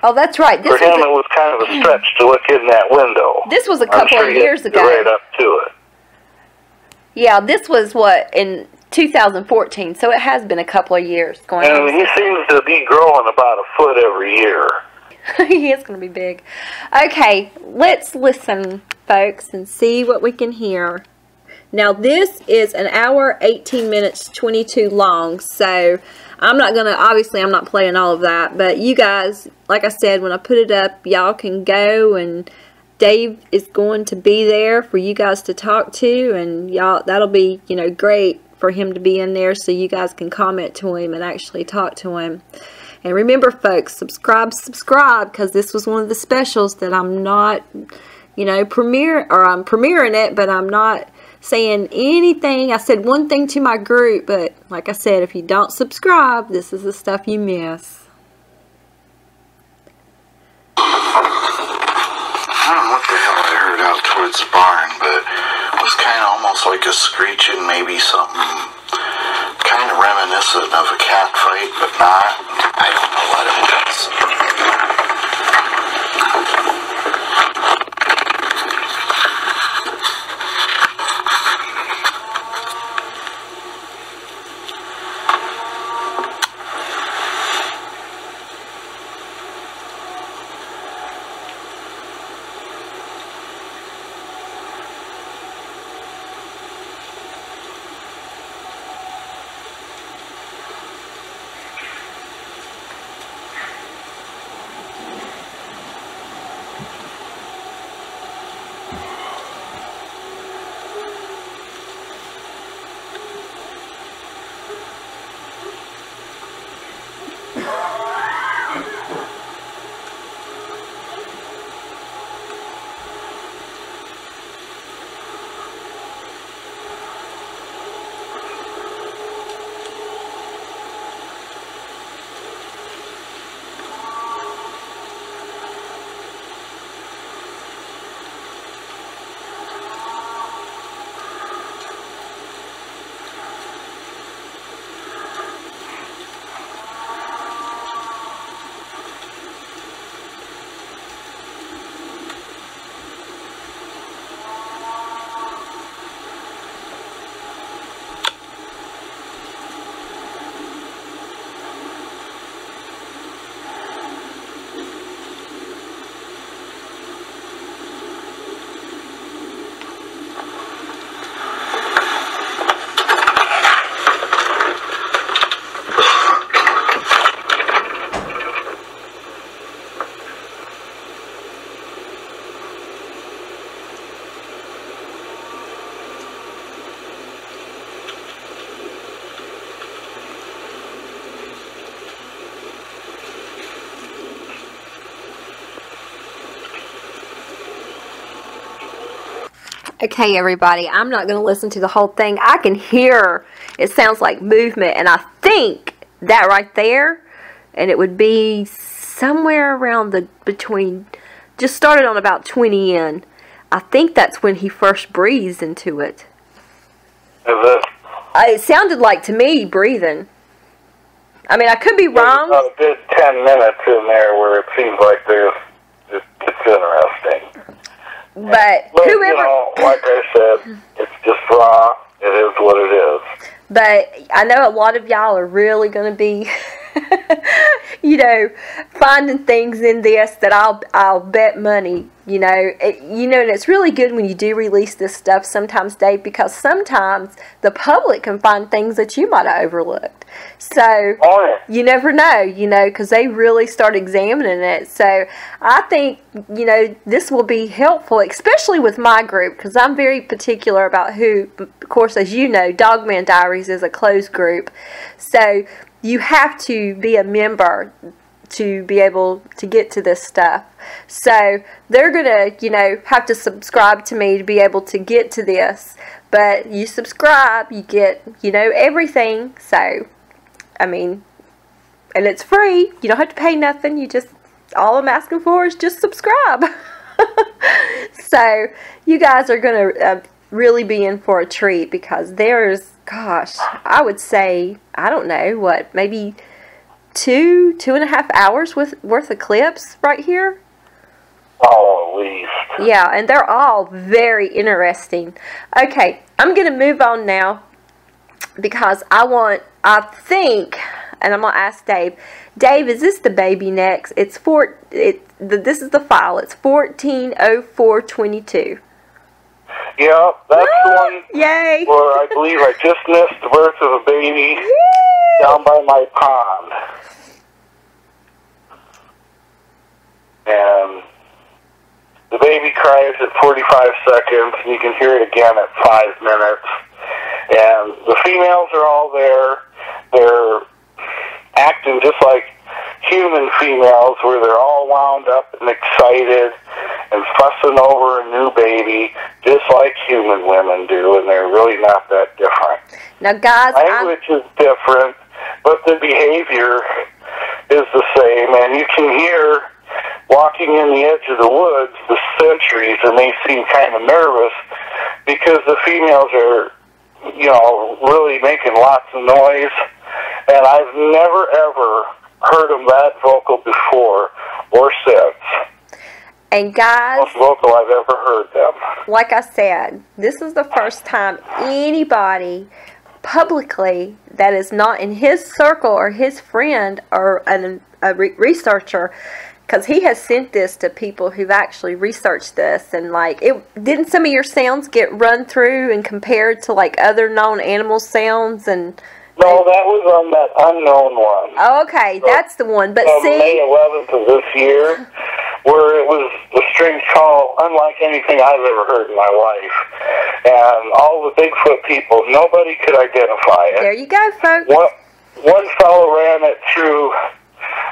Oh, that's right. For him, it was kind of a stretch to look in that window. This was a couple of years ago. Right up to it. Yeah, this was in 2014, so it has been a couple of years going on. And he seems to be growing about a foot every year. He is going to be big. Okay, let's listen, folks, and see what we can hear. Now, this is an hour, 18 minutes, 22 long, so I'm not playing all of that, but you guys, like I said, when I put it up, y'all can go, and Dave is going to be there for you guys to talk to, and y'all, that'll be, great for him to be in there so you guys can comment to him and actually talk to him. And remember, folks, subscribe, because this was one of the specials that I'm not, I'm premiering it, but I'm not saying anything. I said one thing to my group, but like I said, if you don't subscribe, this is the stuff you miss. I don't know what the hell I heard out towards the barn, but it was kind of almost like a screeching, maybe something kind of reminiscent of a cat fight, but not. I don't know what it was. Okay, everybody, I'm not going to listen to the whole thing. I can hear it sounds like movement, and I think that right there, and it would be somewhere around just started on about 20 in. I think that's when he first breathes into it. Is it? It sounded like to me breathing. I mean, I could be wrong. There's a good 10 minutes in there where it seems like it's interesting. But whoever, you know, like I said, it's just raw. It is what it is. But I know a lot of y'all are really going to be, finding things in this that I'll bet money. And it's really good when you do release this stuff sometimes, Dave, because sometimes the public can find things that you might have overlooked. So you never know, because they really start examining it. So I think, this will be helpful, especially with my group, because I'm very particular about who, of course, as you know, Dogman Diaries is a closed group. So you have to be a member to be able to get to this stuff. So they're going to, have to subscribe to me to be able to get to this. But you subscribe, you get, everything. So, I mean, and it's free. You don't have to pay nothing. All I'm asking for is just subscribe. So you guys are going to really be in for a treat, because there's, gosh, I would say, I don't know, maybe 2.5 hours worth of clips right here. Oh, at least. Yeah, and they're all very interesting. Okay, I'm going to move on now, because I think, and I'm going to ask Dave. Dave, is this the baby next? This is the file. It's 140422. Yeah, that's the one. Yay! Where I believe I just missed the birth of a baby down by my pond. And the baby cries at 45 seconds, and you can hear it again at 5 minutes. And the females are all there. They're acting just like human females, where they're all wound up and excited and fussing over a new baby, just like human women do, and they're really not that different. Now, guys, language is different, but the behavior is the same, and you can hear walking in the edge of the woods the sentries, and they seem kind of nervous because the females are, really making lots of noise, and I've never ever heard them that vocal before or since. And guys, most vocal I've ever heard them. Like I said, this is the first time anybody publicly that is not in his circle or his friend or a researcher, because he has sent this to people who've actually researched this, and didn't some of your sounds get run through and compared to other known animal sounds? And no, that was on that unknown one. Oh, okay, that's the one. But see, May 11th of this year, where it was a strange call, unlike anything I've ever heard in my life. And all the Bigfoot people, nobody could identify it. There you go, folks. One fellow ran it through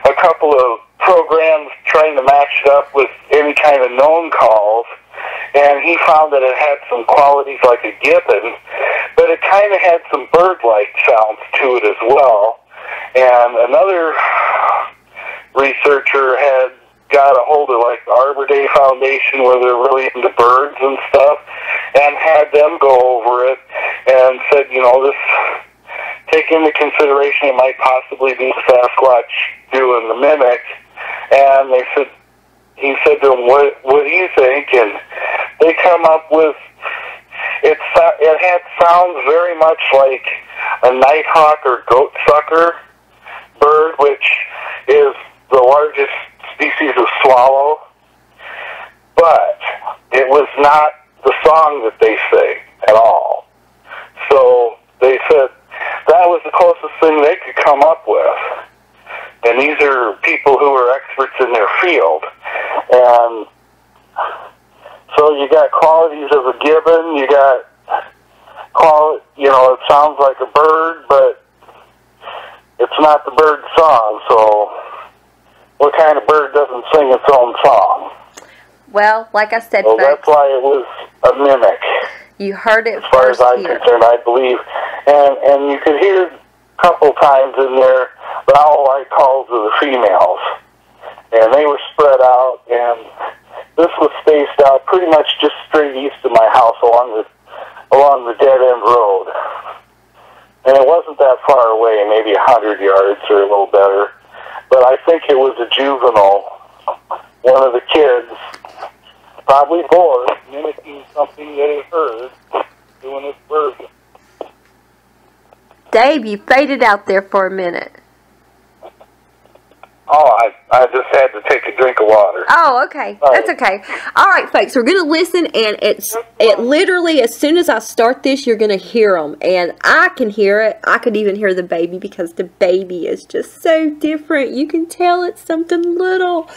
a couple of programs trying to match it up with any kind of known calls, and he found that it had some qualities like a gibbon, but it kind of had some bird-like sounds to it as well. And another researcher had got a hold of the Arbor Day Foundation, where they're really into birds and stuff, and had them go over it and said, this, take into consideration it might possibly be Sasquatch doing the mimic. And he said to them, what do you think? And they come up with, it had sounds very much like a nighthawk or goatsucker bird, which is the largest species of swallow. But it was not the song that they sing at all. So they said that was the closest thing they could come up with. And these are people who are experts in their field. And so you got qualities of a gibbon, you got it sounds like a bird, but it's not the bird song. So what kind of bird doesn't sing its own song? Well, like I said, So that's folks, why it was a mimic, you heard it as far as first I'm here. concerned, I believe. And you could hear a couple times in there the owl-like calls of the females. And they were spread out, and this was spaced out pretty much just straight east of my house along the dead-end road. And it wasn't that far away, maybe 100 yards or a little better. But I think it was a juvenile, one of the kids, probably bored, mimicking something that it heard, doing its version. Dave, you faded out there for a minute. Oh, I just had to take a drink of water. Oh, okay. That's okay. All right, folks, we're going to listen, and it literally, as soon as I start this, you're going to hear them. And I can hear it. I could even hear the baby because the baby is just so different. You can tell it's something little.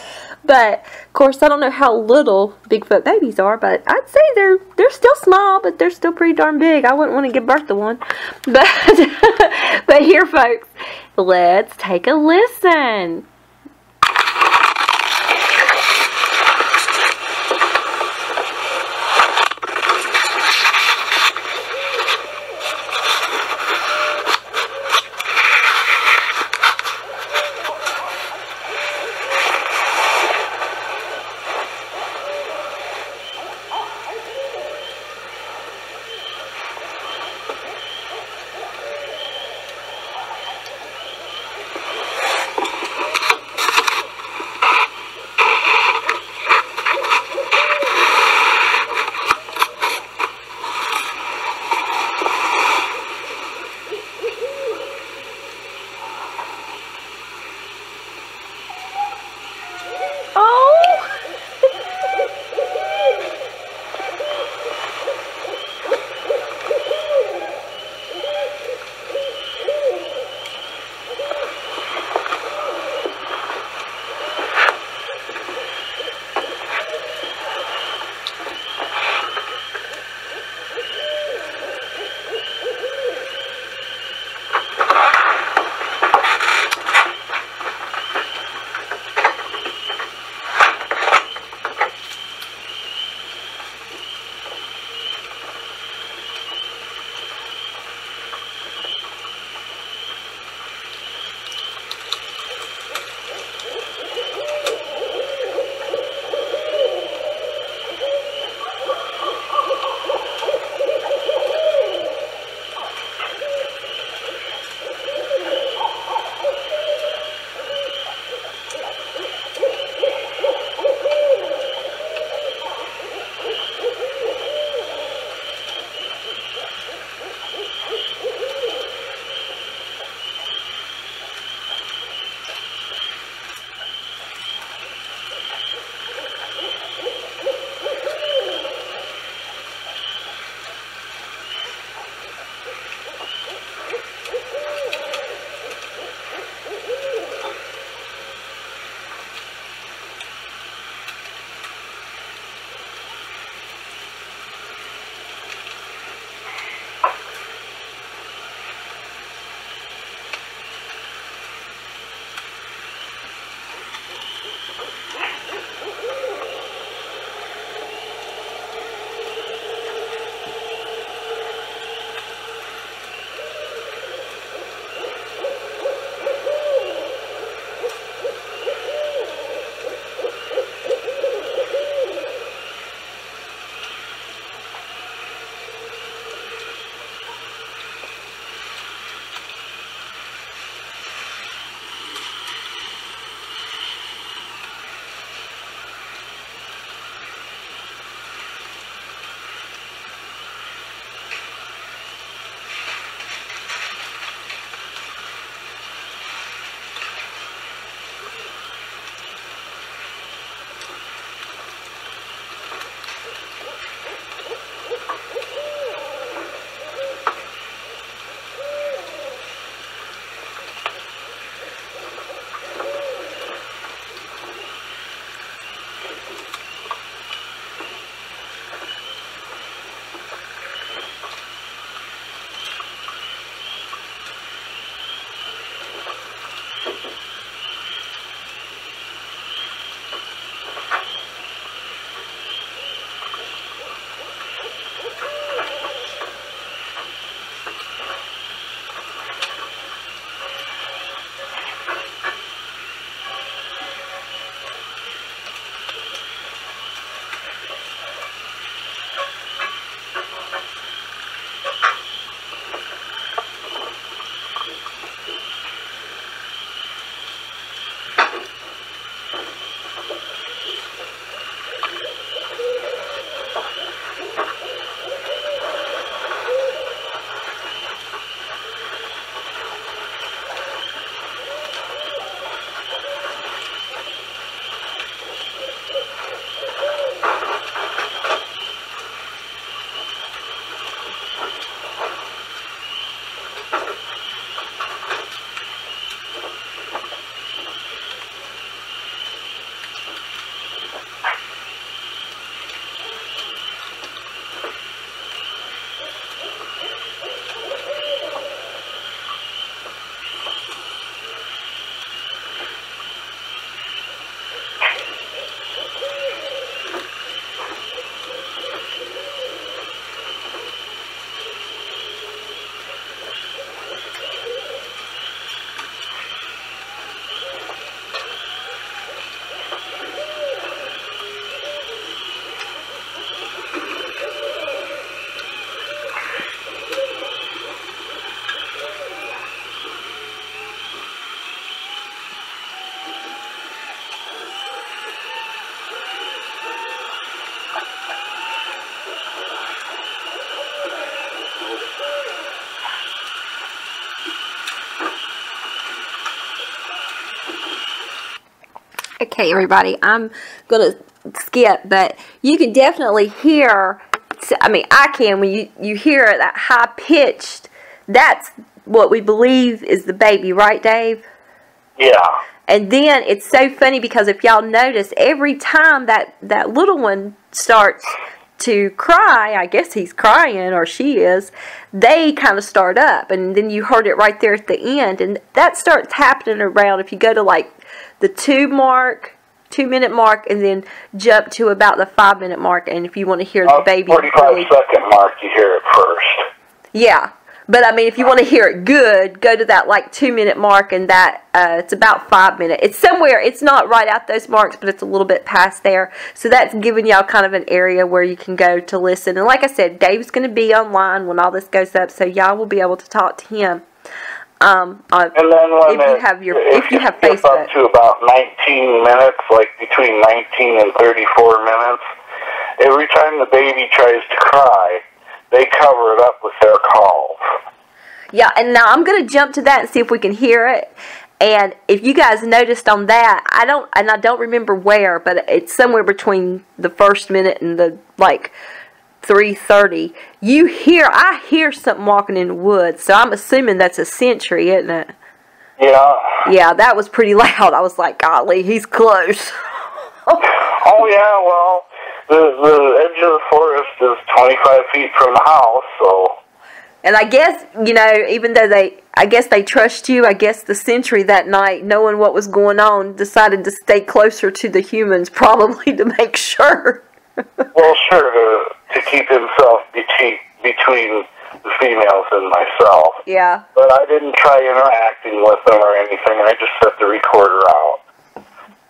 But, of course, I don't know how little Bigfoot babies are, but I'd say they're still small, but they're still pretty darn big. I wouldn't want to give birth to one. But here, folks, let's take a listen. Okay, everybody, I'm going to skip, but you can definitely hear, I mean, I can, when you hear that high-pitched, that's what we believe is the baby, right, Dave? Yeah. And then it's so funny because if y'all notice, every time that little one starts to cry, I guess he's crying or she is, they kind of start up, and then you heard it right there at the end, and that starts happening around, if you go to like the 2-minute mark, and then jump to about the 5-minute mark, and if you want to hear the baby 45-second mark, you hear it first. Yeah, but I mean, if you want to hear it good, go to that like 2-minute mark, and that it's about 5 minutes. It's somewhere. It's not right at those marks, but it's a little bit past there. So that's giving y'all kind of an area where you can go to listen. And like I said, Dave's going to be online when all this goes up, so y'all will be able to talk to him. And then when if you have Facebook, Facebook, up to about 19 minutes, like between 19 and 34 minutes, every time the baby tries to cry, they cover it up with their calls. Yeah, and now I'm going to jump to that and see if we can hear it. And if you guys noticed on that, I don't remember where, but it's somewhere between the first minute and the like 3:30. I hear something walking in the woods, so I'm assuming that's a sentry, isn't it? Yeah. Yeah, that was pretty loud. I was like, golly, he's close. Oh yeah, well, the edge of the forest is 25 feet from the house, so. And I guess, even though they trust you, I guess the sentry that night, knowing what was going on, decided to stay closer to the humans, probably to make sure. Well, sure, to keep himself between the females and myself. Yeah. But I didn't try interacting with them or anything. I just set the recorder out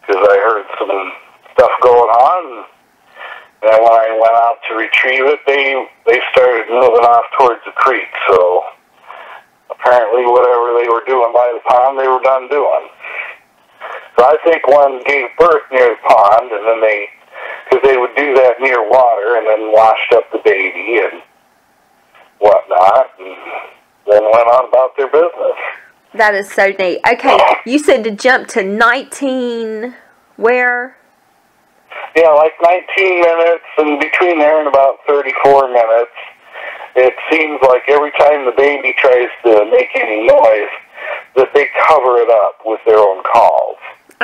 because I heard some stuff going on. And when I went out to retrieve it, they started moving off towards the creek. So apparently, whatever they were doing by the pond, they were done doing. So I think one gave birth near the pond, and then because they would do that near water, and then washed up the baby and whatnot, and then went on about their business. That is so neat. Okay, you said to jump to 19, where? Yeah, like 19 minutes, and between there and about 34 minutes, it seems like every time the baby tries to make any noise, that they cover it up with their own calls.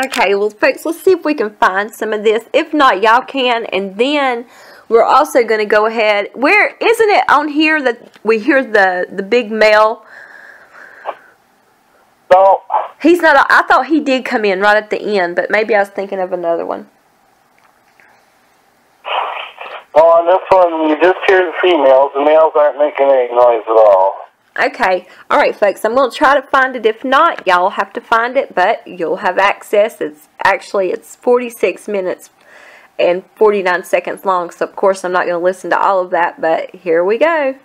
Okay, well, folks, let's see if we can find some of this. If not, y'all can, and then we're also going to go ahead. Where isn't it on here that we hear the big male? No. He's not. I thought he did come in right at the end, but maybe I was thinking of another one. Well, on this one, you just hear the females. The males aren't making any noise at all. Okay. All right, folks. I'm going to try to find it. If not, y'all have to find it, but you'll have access. It's 46 minutes and 49 seconds long, so of course I'm not going to listen to all of that, but here we go.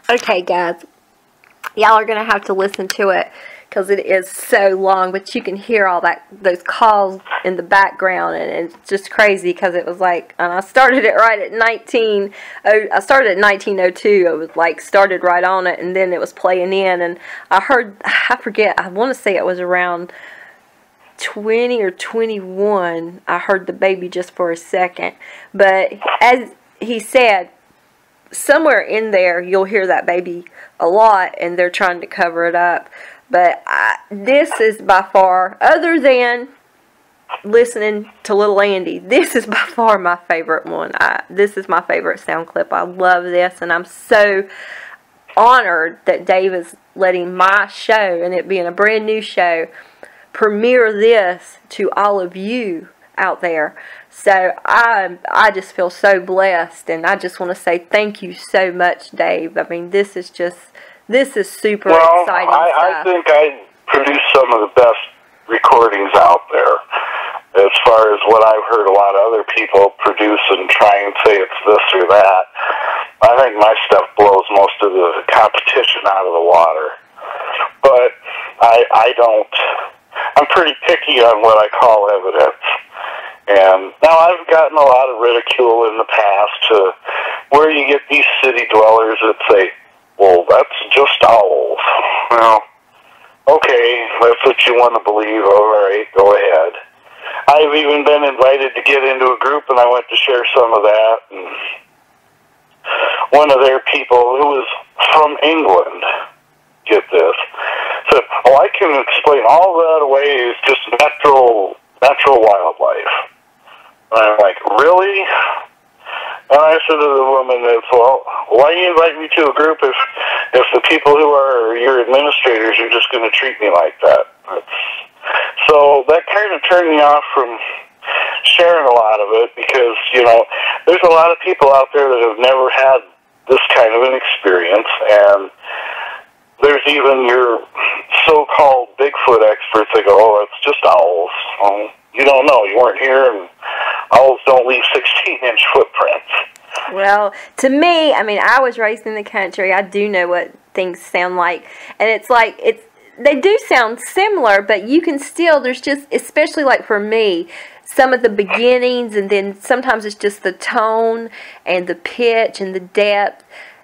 Okay, guys. Y'all are going to have to listen to it because it is so long, but you can hear all those calls in the background, and it's just crazy because it was like, and I started it right at I started at 1902. I was like, started right on it, and then it was playing in, and I forget, I want to say it was around 20 or 21, I heard the baby just for a second, but as he said, somewhere in there you'll hear that baby a lot, and they're trying to cover it up. But this is by far, other than listening to Little Andy, this is by far my favorite one. This is my favorite sound clip. I love this, and I'm so honored that Dave is letting my show, and it being a brand new show, premiere this to all of you out there. So I just feel so blessed, and I just want to say thank you so much, Dave. I mean, this is super exciting stuff. I think I produce some of the best recordings out there. As far as what I've heard a lot of other people produce and try and say it's this or that, I think my stuff blows most of the competition out of the water. But I'm pretty picky on what I call evidence. And now I've gotten a lot of ridicule in the past to where you get these city dwellers that say, well, that's just owls. Well, okay, that's what you want to believe. All right, go ahead. I've even been invited to get into a group, and I went to share some of that. And one of their people, who was from England, get this, said, oh, I can explain all that away. It's just natural wildlife. And I'm like, really? And I said to the woman, well, why do you invite me to a group if the people who are your administrators are just going to treat me like that? So that kind of turned me off from sharing a lot of it because, there's a lot of people out there that have never had this kind of an experience, and there's even your so-called Bigfoot experts that go, oh, it's just owls. Well, you don't know. You weren't here, and owls don't leave 16-inch footprints. Well, to me, I mean, I was raised in the country. I do know what things sound like. And they do sound similar, but you can still, there's just, especially like for me, some of the beginnings, and then sometimes it's just the tone and the pitch and the depth.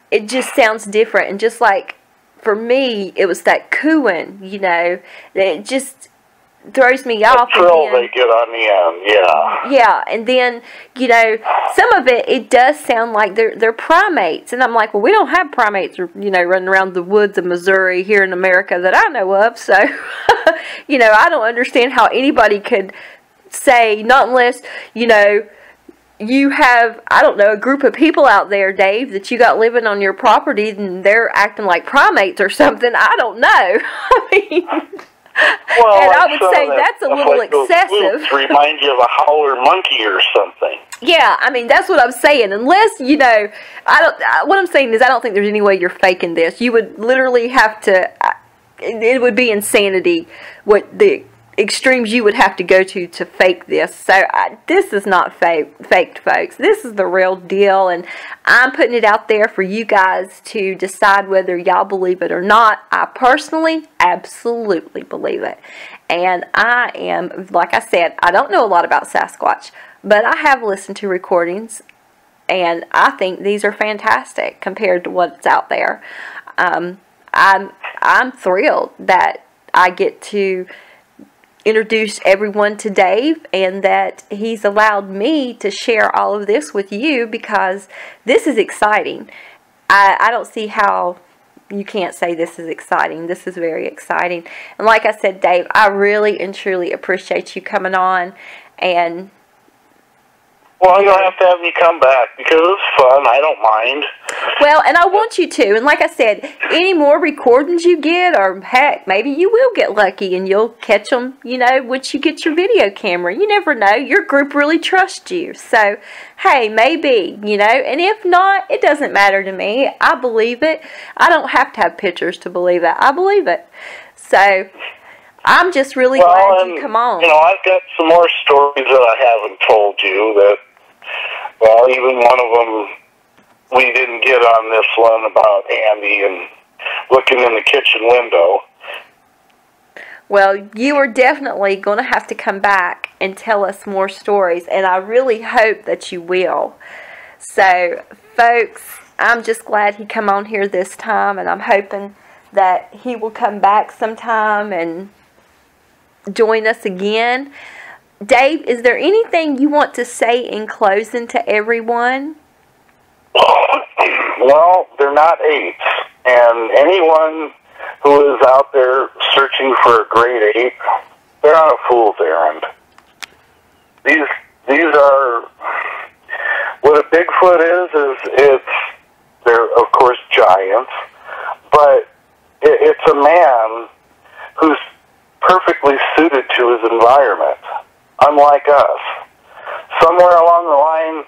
It just sounds different. And just like, for me, it was that cooing, that it just throws me off. The trill they get on the end, yeah. Yeah, and then, some of it does sound like they're primates. And I'm like, well, we don't have primates, running around the woods of Missouri here in America that I know of. So, I don't understand how anybody could say, not unless, you have, I don't know, a group of people out there, Dave, that you got living on your property and they're acting like primates or something. I don't know. I mean, well, and like I would say that's a little excessive. Remind you of a howler monkey or something. Yeah, I mean, that's what I'm saying. Unless, what I'm saying is I don't think there's any way you're faking this. You would literally have to, it would be insanity what the extremes you would have to go to fake this. So this is not faked, folks. This is the real deal, and I'm putting it out there for you guys to decide whether y'all believe it or not. I personally absolutely believe it, and I am, like I said, I don't know a lot about Sasquatch, but I have listened to recordings, and I think these are fantastic compared to what's out there. I'm thrilled that I get to introduce everyone to Dave, and that he's allowed me to share all of this with you, because this is exciting. I don't see how you can't say this is exciting. This is very exciting. And like I said, Dave, I really and truly appreciate you coming on. And well, you'll have to have me come back because it's fun. I don't mind. Well, and I want you to. And like I said, any more recordings you get, or heck, maybe you will get lucky and you'll catch them, once you get your video camera. You never know. Your group really trusts you. So, hey, maybe, And if not, it doesn't matter to me. I believe it. I don't have to have pictures to believe it. I believe it. So I'm just really glad you come on. I've got some more stories that I haven't told you that, well, even one of them we didn't get on this one about Andy and looking in the kitchen window. Well, you are definitely going to have to come back and tell us more stories, and I really hope that you will. So, folks, I'm just glad he come on here this time, and I'm hoping that he will come back sometime and join us again. Dave, is there anything you want to say in closing to everyone? Well, they're not apes, and anyone who is out there searching for a great ape, they're on a fool's errand. These are, what a Bigfoot is they're of course giants, but it's a man who's perfectly suited to his environment, unlike us. Somewhere along the line,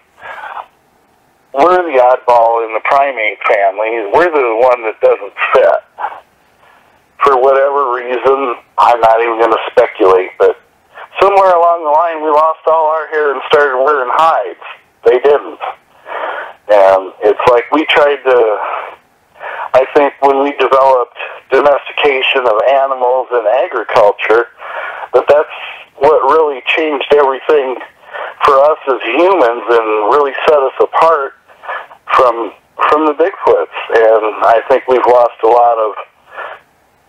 we're the oddball in the primate family. We're the one that doesn't fit. For whatever reason, I'm not even going to speculate, but somewhere along the line we lost all our hair and started wearing hides. They didn't. And it's like we tried to, I think when we developed domestication of animals and agriculture, that's what really changed everything for us as humans and really set us apart from the Bigfoots. And I think we've lost a lot of,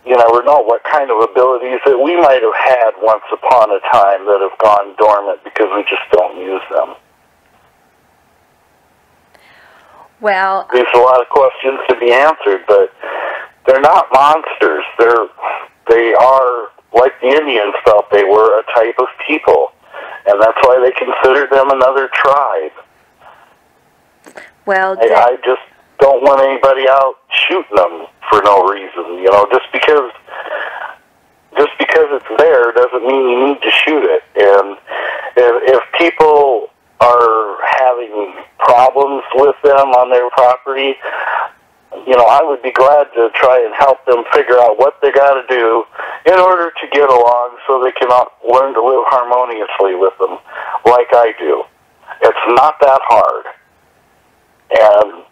you never know what kind of abilities that we might have had once upon a time that have gone dormant because we just don't use them. Well, there's a lot of questions to be answered, but they're not monsters. They are, like the Indians felt they were, a type of people, and that's why they considered them another tribe. Well, I just don't want anybody out shooting them for no reason. You know, just because it's there doesn't mean you need to shoot it. And if people are having problems with them on their property, you know, I would be glad to try and help them figure out what they got to do in order to get along so they can learn to live harmoniously with them like I do. It's not that hard. And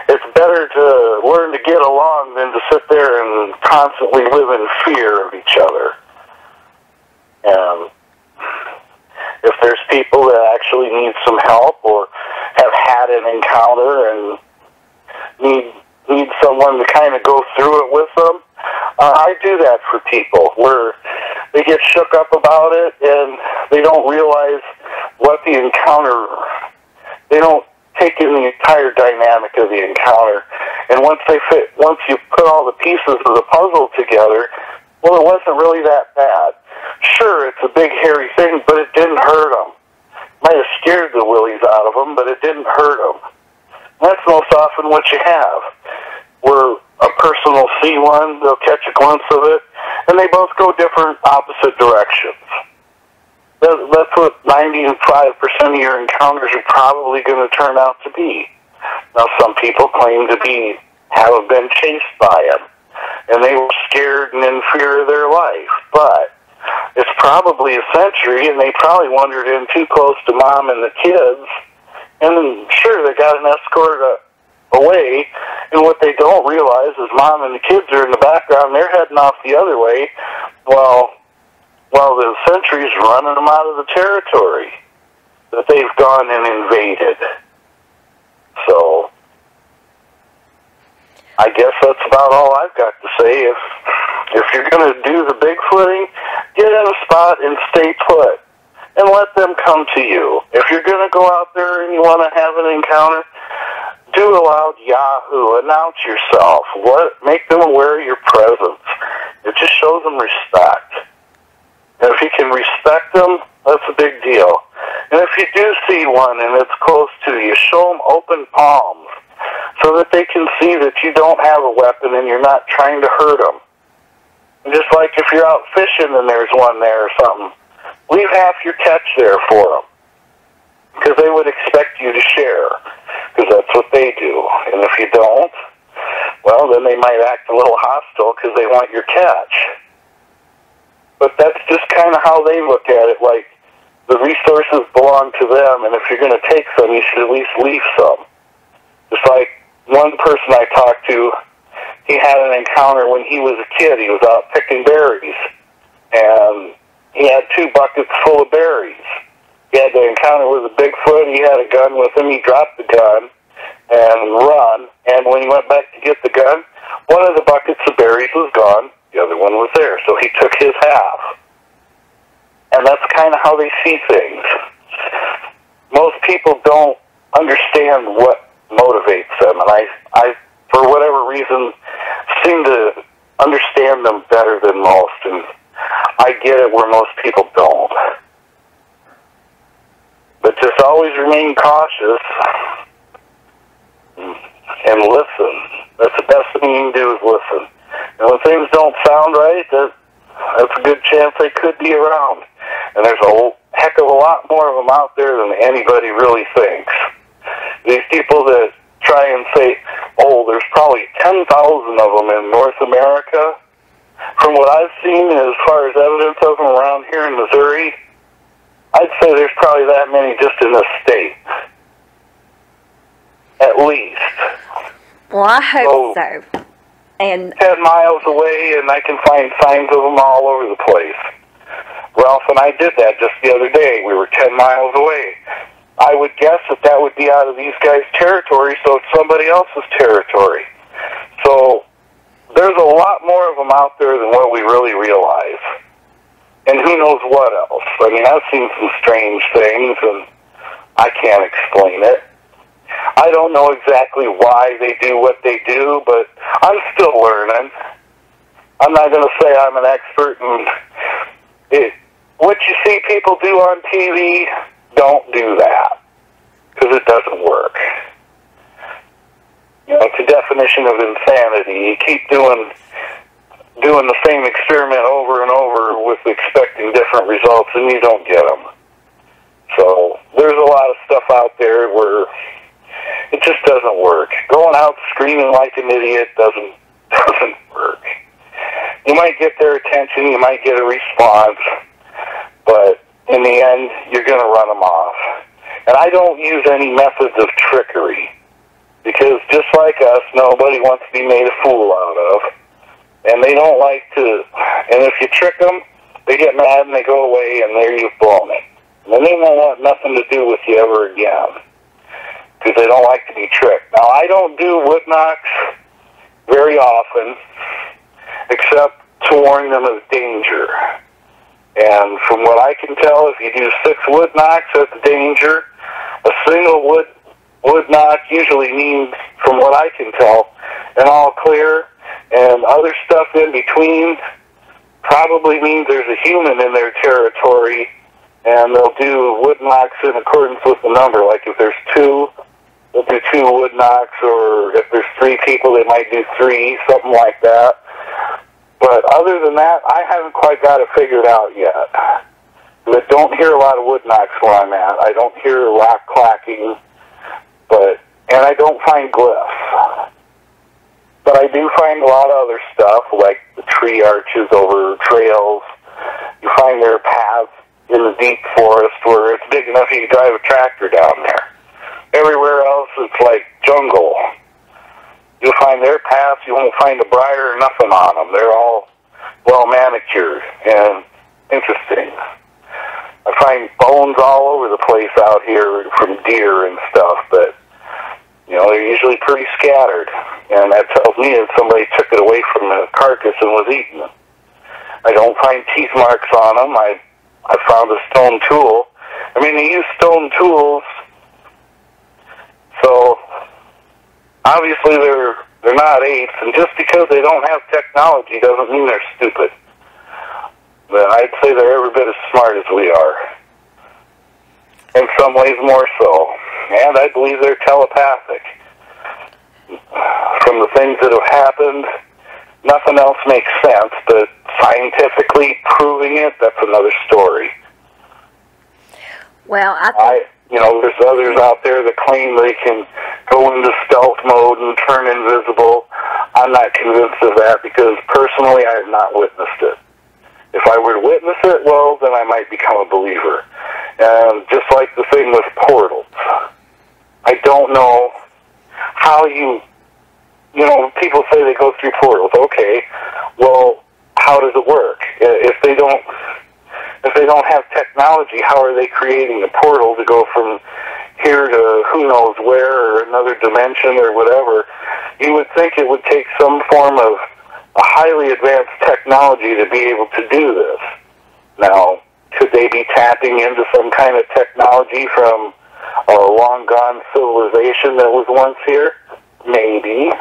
it's better to learn to get along than to sit there and constantly live in fear of each other. And if there's people that actually need some help or have had an encounter and need someone to kind of go through it with them, I do that for people where they get shook up about it and they don't realize what the encounter, they don't take in the entire dynamic of the encounter. And once you put all the pieces of the puzzle together, well, it wasn't really that bad. Sure, it's a big hairy thing, but it didn't hurt them. Might have scared the willies out of them, but it didn't hurt them. That's most often what you have. Where a person will see one, they'll catch a glimpse of it, and they both go different, opposite directions. That's what 95% of your encounters are probably going to turn out to be. Now, some people claim to have been chased by them, and they were scared and in fear of their life. But it's probably a century, and they probably wandered in too close to mom and the kids. And then, sure, they got an escort away, and what they don't realize is mom and the kids are in the background, they're heading off the other way, while the sentry's running them out of the territory that they've gone and invaded. So, I guess that's about all I've got to say. If you're going to do the Bigfooting, get in a spot and stay put, and let them come to you. If you're going to go out there and you want to have an encounter, do a loud Yahoo, announce yourself, make them aware of your presence. It just shows them respect. And if you can respect them, that's a big deal. And if you do see one and it's close to you, show them open palms so that they can see that you don't have a weapon and you're not trying to hurt them. And just like if you're out fishing and there's one there or something, leave half your catch there for them, because they would expect you to share, because that's what they do. And if you don't, well, then they might act a little hostile because they want your catch. But that's just kind of how they look at it, like the resources belong to them, and if you're going to take some, you should at least leave some. Just like one person I talked to, he had an encounter when he was a kid. He was out picking berries, and he had 2 buckets full of berries. He had the encounter with a Bigfoot. He had a gun with him. He dropped the gun and run, and when he went back to get the gun, one of the buckets of berries was gone. The other one was there, so he took his half. And that's kind of how they see things. Most people don't understand what motivates them, and I, for whatever reason, seem to understand them better than most, and I get it where most people don't. But just always remain cautious and listen. That's the best thing you can do is listen. And when things don't sound right, that's a good chance they could be around. And there's a heck of a lot more of them out there than anybody really thinks. These people that try and say, oh, there's probably 10,000 of them in North America. From what I've seen as far as evidence of them around here in Missouri, I'd say there's probably that many just in the state. At least. Well, I hope so. And 10 miles away, and I can find signs of them all over the place. Ralph and I did that just the other day. We were 10 miles away. I would guess that would be out of these guys' territory, so it's somebody else's territory. So there's a lot more of them out there than what we really realize. And who knows what else. I mean, I've seen some strange things, and I can't explain it. I don't know exactly why they do what they do, but I'm still learning. I'm not going to say I'm an expert, and what you see people do on TV, don't do that, because it doesn't work. You know, it's a definition of insanity. You keep doing the same experiment over and over with expecting different results, and you don't get them. So there's a lot of stuff out there where it just doesn't work. Going out screaming like an idiot doesn't work. You might get their attention, you might get a response, but in the end, you're going to run them off. And I don't use any methods of trickery, because just like us, nobody wants to be made a fool out of. And they don't like to, and if you trick them, they get mad and they go away, and there you've blown it. And then they won't want nothing to do with you ever again, because they don't like to be tricked. Now, I don't do wood knocks very often, except to warn them of danger. And from what I can tell, if you do 6 wood knocks, that's danger. A single wood knock usually means, from what I can tell, an all clear, and other stuff in between probably means there's a human in their territory, and they'll do wood knocks in accordance with the number. Like if there's 2, they'll do 2 wood knocks, or if there's 3 people, they might do 3, something like that. But other than that, I haven't quite got it figured out yet. But don't hear a lot of wood knocks where I'm at. I don't hear rock clacking, and I don't find glyphs. But I do find a lot of other stuff, like the tree arches over trails. You find there are paths in the deep forest where it's big enough you can drive a tractor down there. Everywhere else, it's like jungle. You'll find their paths, you won't find a briar or nothing on them. They're all well manicured and interesting. I find bones all over the place out here from deer and stuff, but, you know, they're usually pretty scattered. And that tells me that somebody took it away from the carcass and was eating them. I don't find teeth marks on them. I found a stone tool. I mean, they use stone tools, so obviously they're not apes, and just because they don't have technology doesn't mean they're stupid. But I'd say they're every bit as smart as we are. In some ways more so. And I believe they're telepathic. From the things that have happened, nothing else makes sense, but scientifically proving it, that's another story. well, there's others out there that claim they can go into stealth mode and turn invisible. I'm not convinced of that, because personally I have not witnessed it. If I were to witness it, well, then I might become a believer. And just like the thing with portals, I don't know how people say they go through portals. Okay, well, how does it work? If they don't have technology, how are they creating a portal to go from here to who knows where, or another dimension or whatever? You would think it would take some form of a highly advanced technology to be able to do this. Now, could they be tapping into some kind of technology from a long-gone civilization that was once here? Maybe.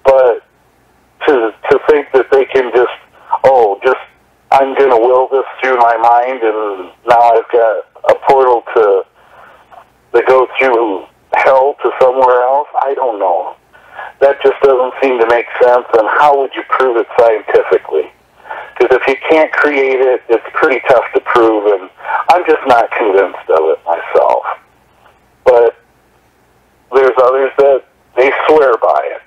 But to think that they can I'm going to will this through my mind, and now I've got a portal that goes through hell to somewhere else, I don't know. That just doesn't seem to make sense, and how would you prove it scientifically? Because if you can't create it, it's pretty tough to prove, and I'm just not convinced of it myself. But there's others that they swear by it.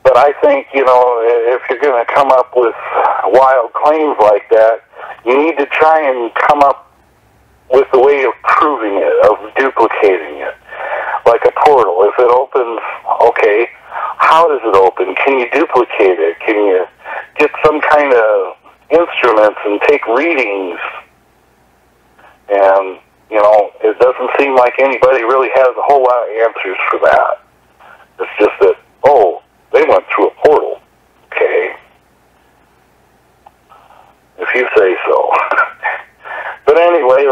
But I think, if you're going to come up with wild claims like that, you need to try and come up with a way of proving it, of duplicating it. Like a portal. If it opens, okay, how does it open? Can you duplicate it? Can you get some kind of instruments and take readings? And, it doesn't seem like anybody really has a whole lot of answers for that. It's just that, they went through a portal. Okay. If you say so. But anyway,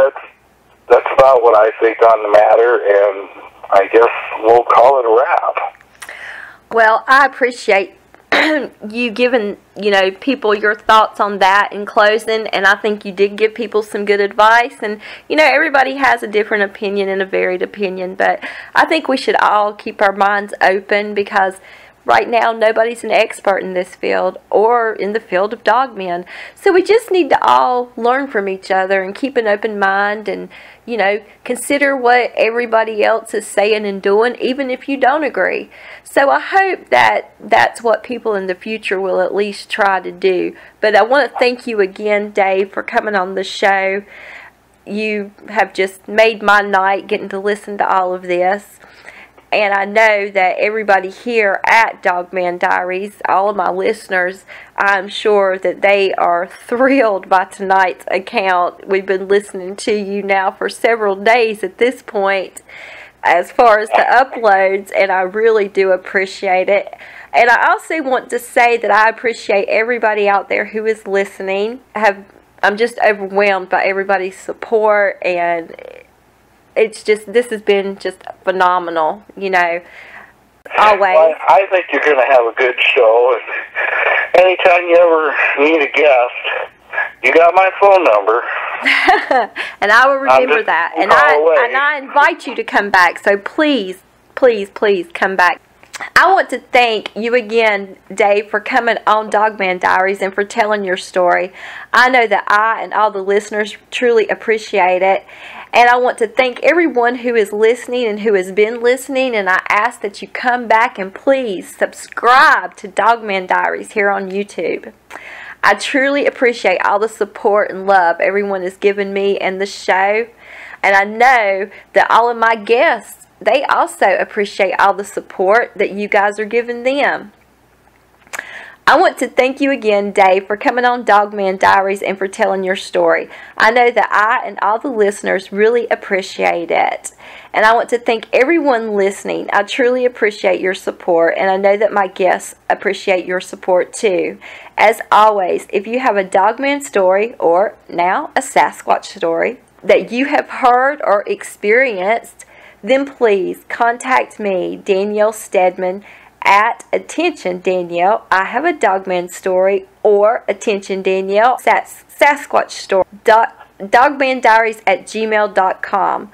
that's about what I think on the matter, and I guess we'll call it a wrap. Well, I appreciate you giving, people your thoughts on that in closing, and I think you did give people some good advice, and, everybody has a different opinion and a varied opinion, but I think we should all keep our minds open, because right now nobody's an expert in this field or in the field of dogmen, so we just need to all learn from each other and keep an open mind and, consider what everybody else is saying and doing, even if you don't agree. So I hope that that's what people in the future will at least try to do. But I want to thank you again, Dave, for coming on the show. You have just made my night getting to listen to all of this. And I know that everybody here at Dogman Diaries, all of my listeners, I'm sure that they are thrilled by tonight's account. We've been listening to you now for several days at this point as far as the uploads, and I really do appreciate it. And I also want to say that I appreciate everybody out there who is listening. I'm just overwhelmed by everybody's support, and this has been just phenomenal, always. Well, I think you're going to have a good show, and anytime you ever need a guest, you got my phone number. And I will remember that. And I invite you to come back, so please, please, please come back. I want to thank you again, Dave, for coming on Dogman Diaries and for telling your story. I know that I and all the listeners truly appreciate it. And I want to thank everyone who is listening and who has been listening. And I ask that you come back and please subscribe to Dogman Diaries here on YouTube. I truly appreciate all the support and love everyone has given me and the show. And I know that all of my guests, they also appreciate all the support that you guys are giving them. I want to thank you again, Dave, for coming on Dogman Diaries and for telling your story. I know that I and all the listeners really appreciate it. And I want to thank everyone listening. I truly appreciate your support, and I know that my guests appreciate your support too. As always, if you have a Dogman story, or now a Sasquatch story, that you have heard or experienced, then please contact me, Danielle Steadman, at Attention Danielle, I have a Dogman story, or Attention Danielle, Sasquatch story, dogmandiaries@gmail.com,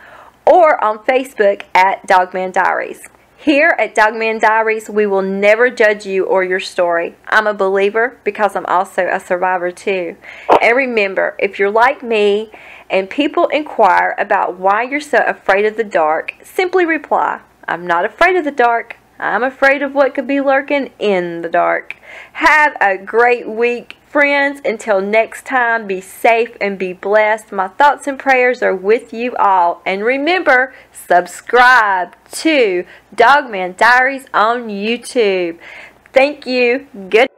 or on Facebook at Dogman Diaries. Here at Dogman Diaries, we will never judge you or your story. I'm a believer because I'm also a survivor too. And remember, if you're like me and people inquire about why you're so afraid of the dark, simply reply, I'm not afraid of the dark. I'm afraid of what could be lurking in the dark. Have a great week, friends, until next time, be safe and be blessed. My thoughts and prayers are with you all. And remember, subscribe to Dogman Diaries on YouTube. Thank you. Good.